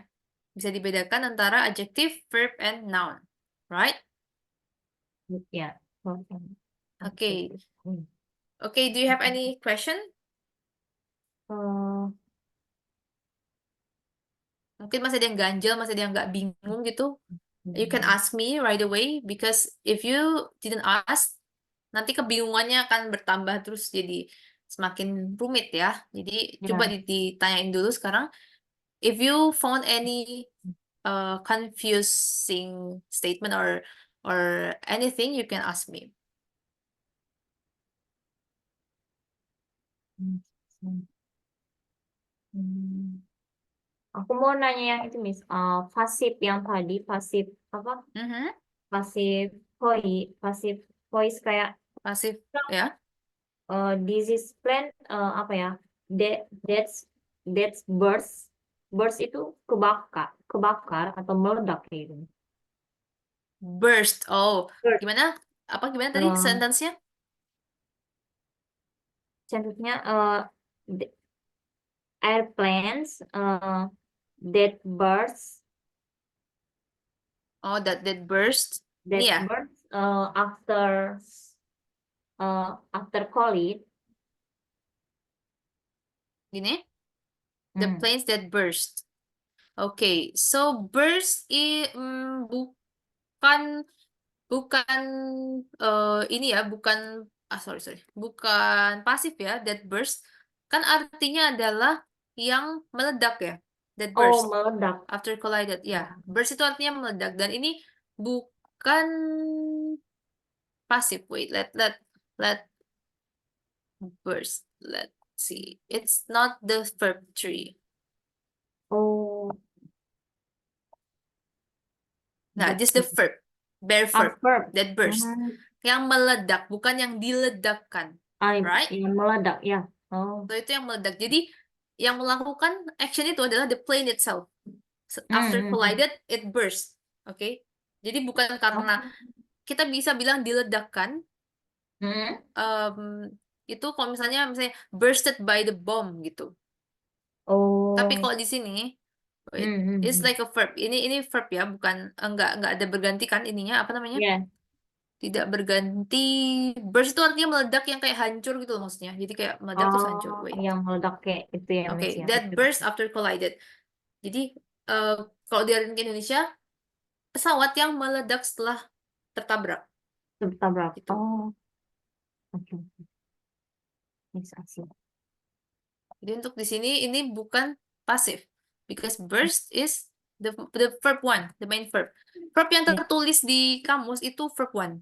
Bisa dibedakan antara adjective, verb, and noun. Right? Yeah. Okay. Okay, do you have any question? Mungkin masih ada yang ganjel, masih ada yang nggak bingung gitu. You can ask me right away because if you didn't ask, nanti kebingungannya akan bertambah terus jadi semakin rumit ya. Jadi coba ditanyain dulu sekarang. If you found any confusing statement or anything, you can ask me. Aku mau nanya yang itu, Miss. Pasif yang tadi, pasif apa? Mhm. Pasif pasif voice kayak Pasif ya. disease plan apa ya? That's burst. Burst itu kebakar atau meledak kayak gitu. Burst. Oh, Burst. gimana? Apa gimana tadi Eh, sentence-nya? Contohnya the airplanes that burst Oh, that burst. Ini ya. after collide. Gini. The Hmm. planes that burst. Okay, so burst bukan bukan ini ya, bukan sorry sorry, bukan pasif ya. That burst kan artinya adalah yang meledak ya. That Oh, burst meledak. after collided. Ya, burst itu artinya meledak dan ini bukan pasif. Wait, let burst. Let's see. It's not the verb tree. Oh, Nah, that just the verb. Bare verb. verb. That burst. Hmm. Yang meledak, bukan yang diledakkan. Right? Yang meledak ya. Oh. So, itu yang meledak. Jadi, yang melakukan action itu adalah the plane itself. After Hmm, hmm, hmm. collided, it burst. Oke? Okay? Jadi, bukan karena Oh. kita bisa bilang diledakkan, Hmm. itu kalau misalnya bursted by the bomb gitu. Tapi Oh. kalau di sini, wait, Hmm, hmm, it's hmm. like a verb. Ini verb ya, bukan enggak ada berganti kan ininya apa namanya? Ya. Tidak berganti. Burst itu artinya meledak yang kayak hancur gitu loh maksudnya. Jadi kayak meledak terus hancur. Oh, Wait. yang meledak kayak itu ya, Oke, Miss ya. that Oke, burst after collided. Jadi kalau diartikan ke Indonesia, pesawat yang meledak setelah tertabrak tabrak. gitu. Oh, oke. Miss Asia. Jadi untuk di sini ini bukan pasif. Because burst is the verb one, the main verb. Verb yang Ya. tertulis di kamus itu verb one.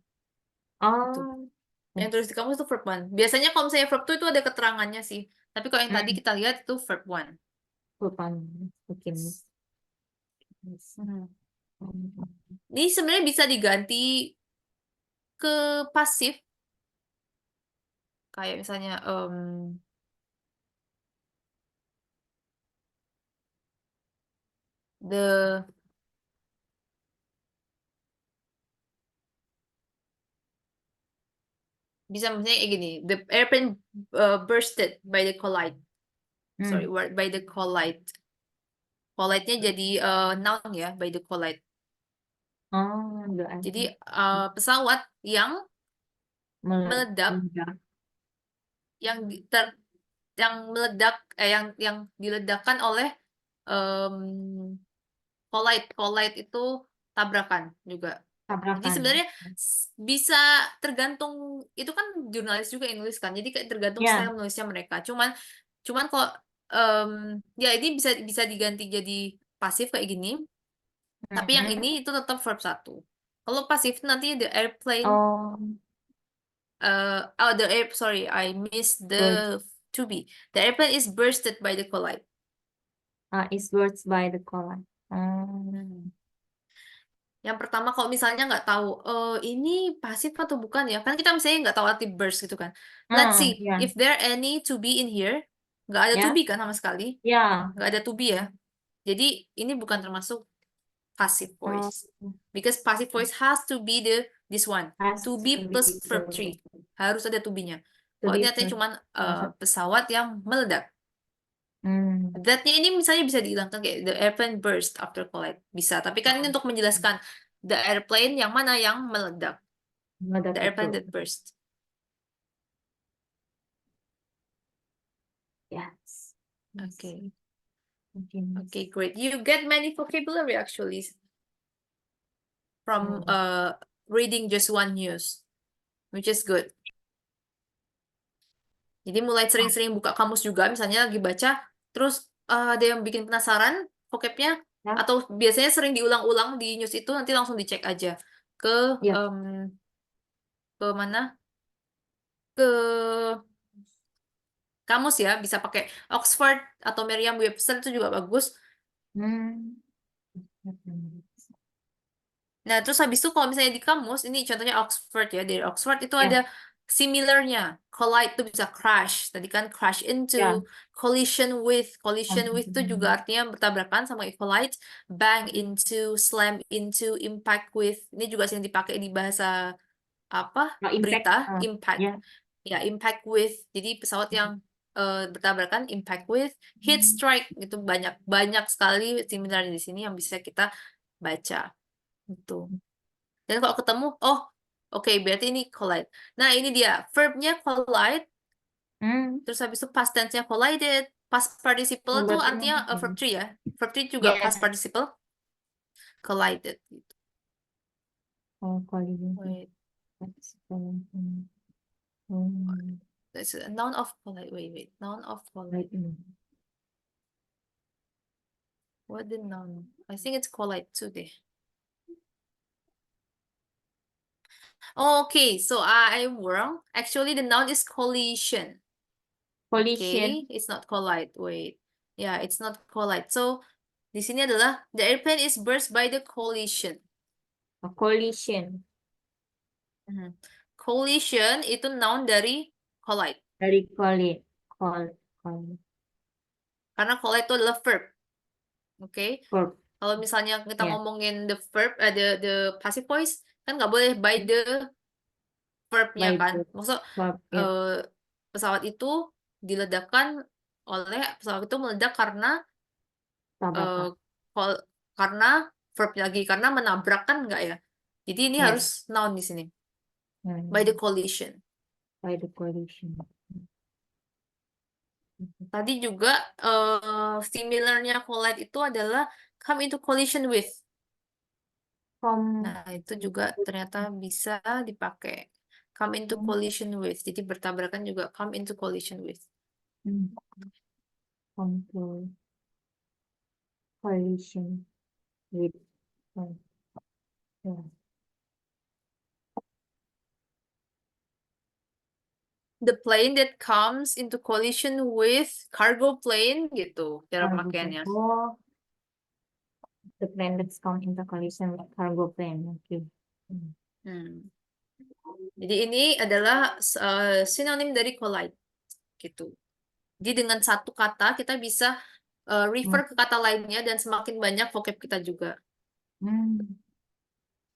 Gitu. Oh, Yang yes. tulis di kamus itu verb one. Biasanya kalau misalnya verb two itu ada keterangannya sih. Tapi kalau yang tadi Hmm, kita lihat itu verb one. lupa. Oke, Miss. Miss. Hmm. Hmm. Ini sebenarnya bisa diganti ke pasif. Kayak misalnya the bisa misalnya kayak gini. The airplane bursted by the collide. Sorry, Hmm. by the collide. Collide-nya jadi noun ya, by the collide. Oh, the Jadi iPhone. pesawat yang meledak, Meledak. yang meledak, yang diledakkan oleh um, collide itu tabrakan juga. Jadi Tabrakan. sebenarnya bisa tergantung, itu kan jurnalis juga yang nulis kan. Jadi kayak tergantung style Ya. menulisnya mereka. Cuman kok ya ini bisa bisa diganti jadi pasif kayak gini. Tapi yang Hmm. ini itu tetap verb satu. Kalau pasif nanti the airplane Oh, sorry, I missed birds. the to be. The airplane is bursted by the collide. Is birds by the color. Oh. Hmm. Yang pertama kalau misalnya nggak tahu ini pasif atau bukan ya, kan kita misalnya nggak tahu arti burst gitu kan. Let's Hmm, see ya. if there any to be in here. Nggak ada to Ya. be kan sama sekali. Ya. Nggak ada to be ya. Jadi ini bukan termasuk passive Oh, voice. Because passive voice has to be this one. To has to be be plus verb the three. Harus ada to be-nya. to Kalau ini be artinya first. cuma pesawat yang meledak. Hmm. That-nya ini misalnya bisa dihilangkan kayak the airplane burst after collide. Bisa. Tapi kan ini untuk menjelaskan the airplane yang mana yang meledak. Meledak The itu. airplane that burst. Yes. Yes. Okay. Okay, Miss. Okay, great. You get many vocabulary actually from Hmm. reading just one news, which is good. Jadi mulai sering-sering buka kamus juga, misalnya lagi baca, terus ada yang bikin penasaran vocabnya, Ya. atau biasanya sering diulang-ulang di news itu, nanti langsung dicek aja ke Ya. ke mana? Ke kamus ya, bisa pakai Oxford atau Merriam-Webster itu juga bagus. Hmm. Nah, terus habis itu kalau misalnya di kamus, ini contohnya Oxford ya, dari Oxford itu Ya, ada similarnya. Collide itu bisa crash. Tadi kan crash ya. into, collision with itu juga artinya bertabrakan sama collide, bang into, slam into, impact with. Ini juga sering dipakai di bahasa apa? Oh, impact. Berita, impact. Ya. Ya, impact with. Jadi pesawat yang bertabrakan, impact with, hit strike itu banyak banyak sekali similar di sini yang bisa kita baca. Itu. Dan kalau ketemu, oh, oke, berarti ini collide. Nah, ini dia. Verbnya collide, Hmm. terus habis itu past tense-nya collided. Past participle Oh, itu berarti artinya verb 3 ya. Verb 3 juga past ya. participle collided. Gitu. Oh, collision. Wait, That's Hmm. that's a noun of collide. Wait. Noun of collide. Right. Hmm. What the noun? I think it's collide too deh. Okay, so I'm wrong. Actually, the noun is collision. Collision. Okay, it's not collide. Wait. Yeah, it's not collide. So, di sini adalah the airplane is burst by the collision. A collision. Mhm. Collision itu noun dari collide. Dari collide. Call. Karena collide itu adalah verb. Oke. Verb. Kalau misalnya kita Ya. ngomongin the verb, the passive voice, kan nggak boleh by the verbnya By kan. the Maksud verb. Ya. eh, pesawat itu diledakkan oleh pesawat itu meledak karena eh, Tabrakan. karena verbnya lagi karena menabrak kan nggak ya. Jadi ini harus Ya. noun di sini. By the Hmm. collision. By the collision. Tadi juga similarnya collide itu adalah come into collision with. From Nah, itu juga ternyata bisa dipakai. Come into collision with. Jadi bertabrakan juga come into collision with. hmm, control collision with ya. The plane that comes into collision with cargo plane gitu cara Cargo plane. pemakaiannya. Oh, the plane that's come into collision with cargo plane. Okay. Hmm. Jadi ini adalah sinonim dari collide gitu. Jadi dengan satu kata kita bisa Hmm. refer ke kata lainnya dan semakin banyak vocab kita juga. Hmm.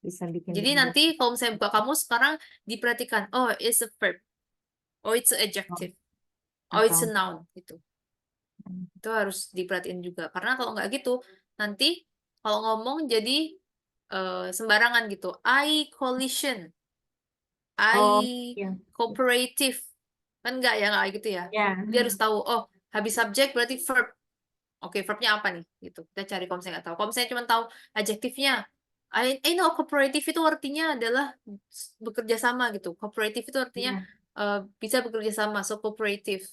Bisa bikin Jadi lebih nanti kalau misalnya buka kamus sekarang diperhatikan, oh it's a verb, oh it's an gampang adjective, oh it's a atau noun gitu. Itu harus diperhatiin juga karena kalau nggak gitu nanti kalau ngomong jadi sembarangan gitu. I collision, oh I ya cooperative, kan nggak ya nggak gitu ya. ya Dia harus tahu, oh habis subjek berarti verb. Oke, verbnya apa nih? Gitu. Kita cari kalau misalnya nggak tahu. Kalau misalnya cuma tahu adjektifnya, I know cooperative itu artinya adalah bekerja sama gitu. Cooperative itu artinya ya bisa bekerja sama, so cooperative.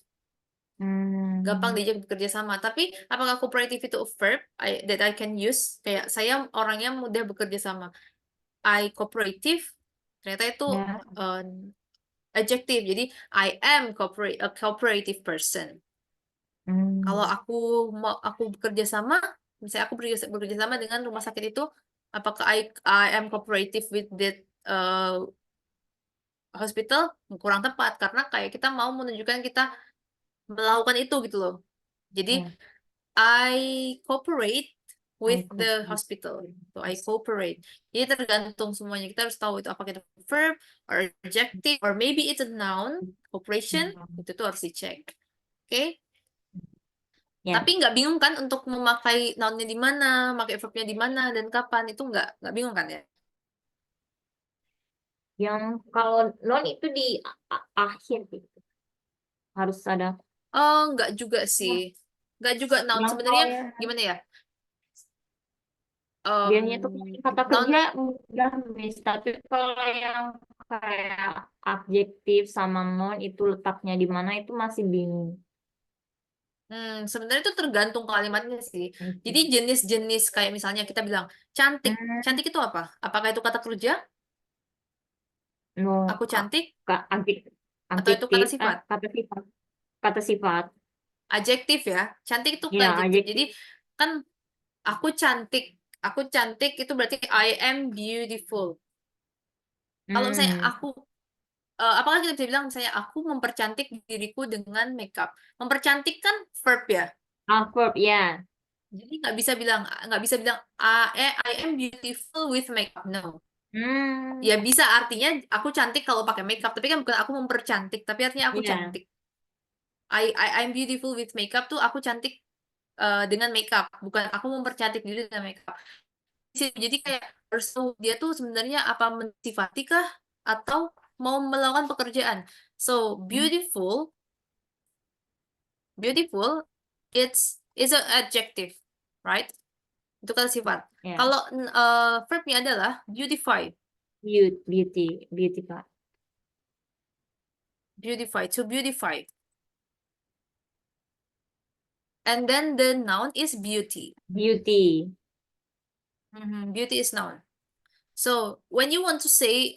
Gampang hmm. diajak bekerja sama. Tapi apakah cooperative itu a verb that I can use? Kayak saya orangnya mudah bekerja sama. I cooperative, ternyata itu Ya uh, adjective. Jadi I am a cooperative person. Kalau hmm. aku bekerja sama, misalnya aku bekerja sama dengan rumah sakit itu, apakah I am cooperative with that hospital? Kurang tepat karena kayak kita mau menunjukkan kita melakukan itu gitu loh. Jadi Ya I cooperate with I the cooperate hospital. with So I this. cooperate. Jadi tergantung semuanya. Kita harus tahu itu apakah itu verb or adjective or maybe it's a noun, cooperation. Itu tuh harus dicek. Oke? Ya Tapi nggak bingung kan untuk memakai nounnya di mana, memakai verbnya di mana dan kapan itu nggak bingung kan ya? yang kalau non itu di akhir gitu harus ada Oh nggak juga sih, ya, nggak juga noun yang sebenarnya kalau yang gimana ya? biasanya tuh kata Noun kerja mudah bis tapi kalau yang kayak adjektif sama non itu letaknya di mana itu masih bingung. sebenarnya itu tergantung kalimatnya sih. Jadi Oke. jenis-jenis kayak misalnya kita bilang cantik, Hmm, cantik itu apa? Apakah itu kata kerja? no Aku kak cantik kak atau itu adjektif kata sifat? kata sifat Adjektif ya, cantik itu ya kayak adjektif. Jadi adjektif kan aku cantik. Aku cantik itu berarti I am beautiful. Kalau misalnya Hmm. aku, apakah kita bisa bilang misalnya aku mempercantik diriku dengan makeup? Mempercantik kan verb ya. Verb, ya. Jadi nggak bisa bilang I am beautiful with makeup. No. Hmm. Ya bisa artinya aku cantik kalau pakai makeup, tapi kan bukan aku mempercantik, tapi artinya aku Ya. cantik. I'm beautiful with makeup tuh aku cantik dengan makeup, bukan aku mempercantik diri dengan makeup. Jadi kayak harus tahu dia tuh sebenarnya apa mensifati kah atau mau melakukan pekerjaan. So Hmm. beautiful, it's an adjective, right? Itu kan sifat. Ya. Kalau verbnya adalah beautify, Beautify. to beautify. And then the noun is beauty. Beauty. Beauty is noun. So when you want to say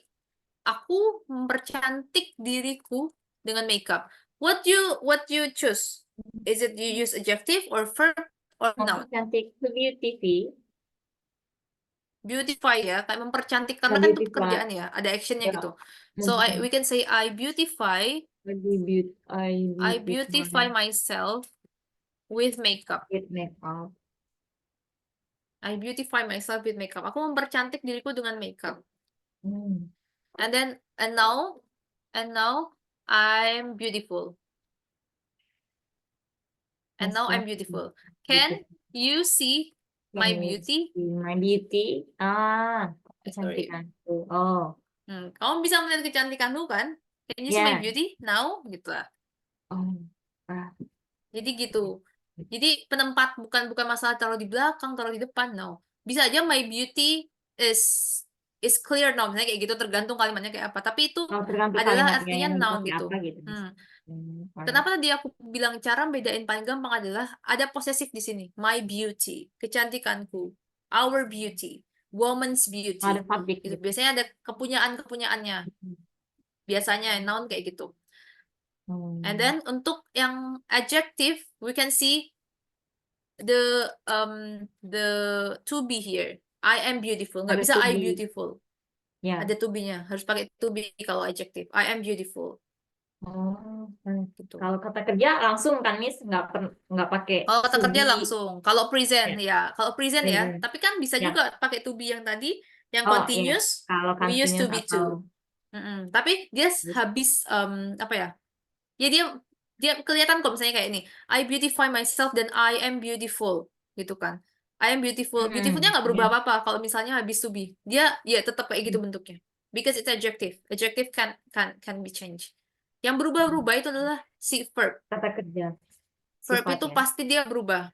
aku mempercantik diriku dengan makeup, what you choose? Is it you use adjective or verb or noun? Mempercantik. To beautify. Beautify ya, kayak mempercantik Ya, karena kan itu beautify. pekerjaan ya, ada actionnya Ya. gitu. So we Mempercantik. can say I beautify I beautify myself with makeup. with makeup. I beautify myself with makeup. Aku mempercantik diriku dengan makeup. Hmm. And then and now I'm beautiful. And now I'm beautiful. Can you see my Can you beauty? see my beauty? Sorry. Kecantikanku. Oh, Kamu bisa melihat kecantikanmu kan? Can you see my ya. beauty now? Gitu lah. Oh, ah, Jadi gitu. Jadi penempat bukan masalah taruh di belakang, taruh di depan, no. Bisa aja my beauty is clear now, misalnya kayak gitu tergantung kalimatnya kayak apa. Tapi itu oh, tergantung adalah kalimatnya artinya yang noun dipakai apa gitu. gitu. Hmm. Alright. Kenapa tadi aku bilang cara bedain paling gampang adalah ada posesif di sini. My beauty, kecantikanku, our beauty, woman's Ada beauty. subjek Gitu. gitu. Biasanya ada kepunyaannya. Biasanya noun kayak gitu. And Hmm. then untuk yang adjective, we can see the to be here. I am beautiful. Nggak Ada bisa to I be. beautiful. Ya. Ada to be-nya. Harus pakai to be kalau adjective. I am beautiful. Oh, Gitu. kalau kata kerja langsung kan Miss, nggak pakai Kalau kata to kerja be. langsung. Kalau present Ya. ya. Kalau present ya. Present. Tapi kan bisa Ya. juga pakai to be yang tadi. Yang Oh, ya. continuous. Kalau We use to continuous be atau too. Tapi dia habis apa ya? Ya dia kelihatan kok misalnya kayak ini. I beautify myself dan I am beautiful. Gitu kan. I am beautiful. Beautifulnya nggak ya. berubah apa-apa kalau misalnya habis to be. Dia ya tetap kayak gitu bentuknya. Because it's adjective. Adjective can be changed. Yang berubah-berubah itu adalah si verb. Kata kerja Verb itu sifatnya. pasti dia berubah.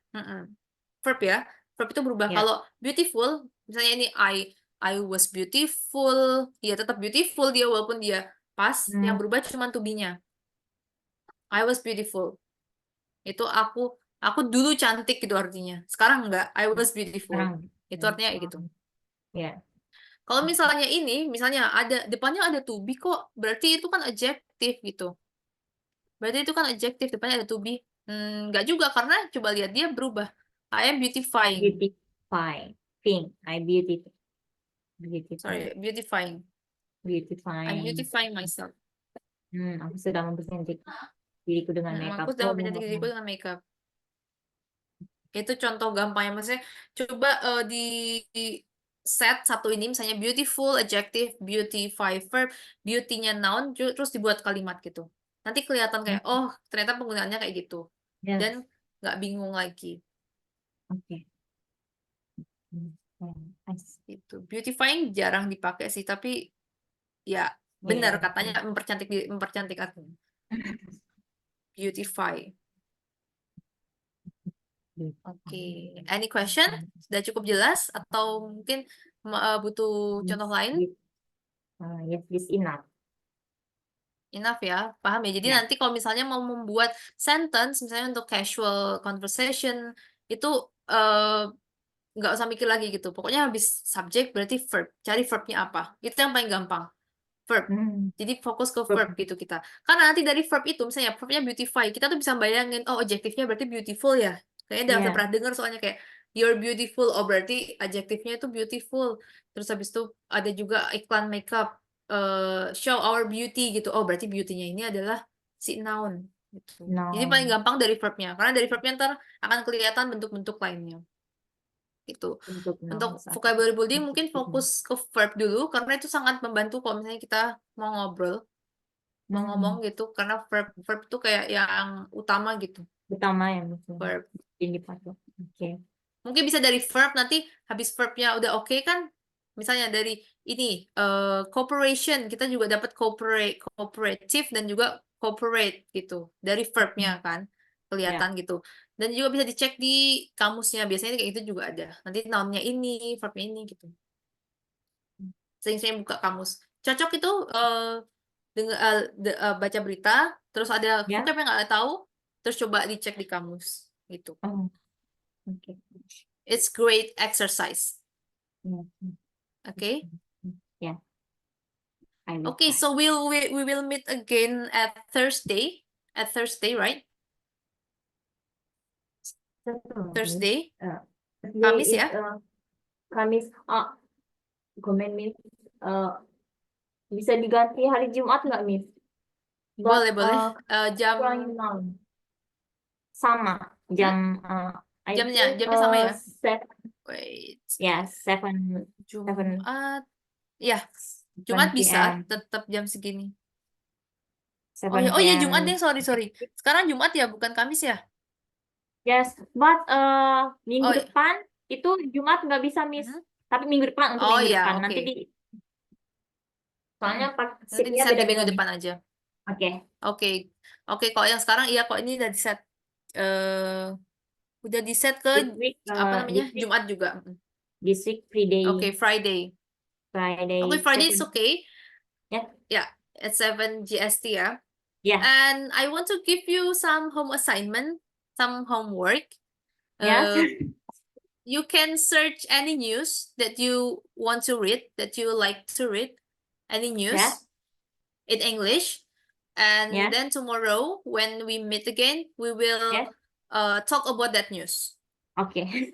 Verb ya. Verb itu berubah. Ya. Kalau beautiful, misalnya ini I was beautiful, ya tetap beautiful dia walaupun dia pas. Yang Hmm. berubah cuma to be-nya. I was beautiful. Itu aku dulu cantik gitu artinya. Sekarang enggak. I was beautiful. Sekarang. Itu artinya kayak gitu. Ya. Kalau misalnya ini, misalnya ada depannya ada to be kok, berarti itu kan adjektif gitu. Berarti itu kan adjektif depannya ada to be. Enggak juga karena coba lihat dia berubah. I am beautifying. Beautify. Pink. I beautify. Sorry, beautifying. I'm Beautifying. beautifying myself. Aku sudah mempercantik diriku dengan makeup. Aku sudah Oh, mempercantik diriku dengan makeup. Itu contoh gampangnya, maksudnya coba di set satu ini misalnya beautiful adjective, beautify verb, beauty-nya noun, terus dibuat kalimat gitu. Nanti kelihatan kayak, oh ternyata penggunaannya kayak gitu. Yes. Dan nggak bingung lagi. Oke. Gitu. Beautifying jarang dipakai sih, tapi ya benar katanya mempercantik aku. Beautify. Oke. Any question? Sudah cukup jelas atau mungkin butuh contoh lain? Yes, this enough. Enough ya, paham ya. Jadi Ya. nanti kalau misalnya mau membuat sentence, misalnya untuk casual conversation, itu nggak usah mikir lagi gitu. Pokoknya habis subjek berarti verb. Cari verbnya apa. Itu yang paling gampang. Verb. Jadi fokus ke verb gitu kita. Karena nanti dari verb itu, misalnya verbnya beautify, kita tuh bisa bayangin, oh adjektifnya berarti beautiful ya. Kayaknya udah Ya. pernah dengar soalnya kayak You're beautiful. Oh, berarti adjektifnya itu beautiful. Terus habis itu ada juga iklan makeup. Show our beauty gitu. Oh, berarti beauty-nya ini adalah si noun gitu. Jadi paling Noun. gampang dari verb-nya. Karena dari verb-nya ntar akan kelihatan bentuk-bentuk lainnya. Gitu. Untuk Untuk nouns. Oke. vocabulary building mungkin fokus ke verb dulu karena itu sangat membantu kalau misalnya kita mau ngobrol, mau ngomong gitu. Karena verb itu kayak yang utama gitu. Utama ya mungkin. Verb. Ini dipakai. Oke. Mungkin bisa dari verb, nanti habis verbnya udah oke kan, misalnya dari ini cooperation, kita juga dapat cooperative dan juga cooperate gitu dari verbnya kan kelihatan gitu, dan juga bisa dicek di kamusnya, biasanya kayak gitu juga ada, nanti nounnya ini, verbnya ini gitu. Sering saya buka kamus cocok itu dengan baca berita terus ada Ya. vocab yang nggak tahu, terus coba dicek di kamus gitu. Oh. Oke. It's great exercise. Ya. Okay. Ya. I will Okay, try. so we will meet again at Thursday. At Thursday, right? Thursday. Kamis Today is ya? Kamis. Comment Miss. Bisa diganti hari Jumat nggak, Miss? But, Boleh. Jam kurangin malam. Sama jam I jamnya think sama ya? 7. Wait. Ya, 7 Jumat. Ya, 7 Jumat bisa PM. tetap jam segini. 7 Oh iya PM. Jumat deh, sorry. Sekarang Jumat ya, bukan Kamis ya? Yes, but minggu Oh, depan itu Jumat nggak bisa, Miss. Tapi minggu depan untuk oh minggu iya, depan oke. nanti soalnya Nanti di shiftnya set di beda-beda, minggu Miss. depan aja. Oke. Oke, kok yang sekarang iya, kok ini udah di set. Udah di set ke This week, apa namanya? Jumat juga. this week Friday. Oke, Friday. Okay, Friday is 7. okay. Yeah. Yeah, at 7 GST ya. Yeah. And I want to give you some home assignment, some homework. Yes. You can search any news that you want to read, that you like to read, any news Yeah. in English. And Yeah. then tomorrow, when we meet again, we will Yeah. talk about that news. Okay.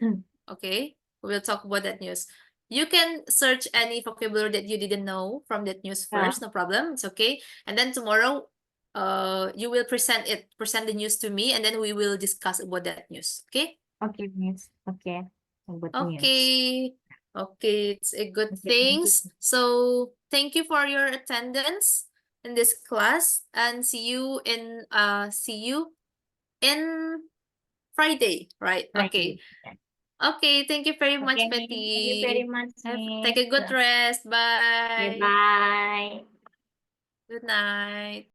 Okay, we will talk about that news. You can search any vocabulary that you didn't know from that news first, no problem, it's okay. And then tomorrow, you will present the news to me, and then we will discuss about that news. Okay? Okay, Miss. Okay. Good news. Okay, it's a good Okay, things. So thank you for your attendance in this class, and see you in Friday, right? Okay. Friday. Okay, thank you very much, Okay, thank you very Betty. much, Take a Miss. good rest. Okay, Bye. bye. Good night.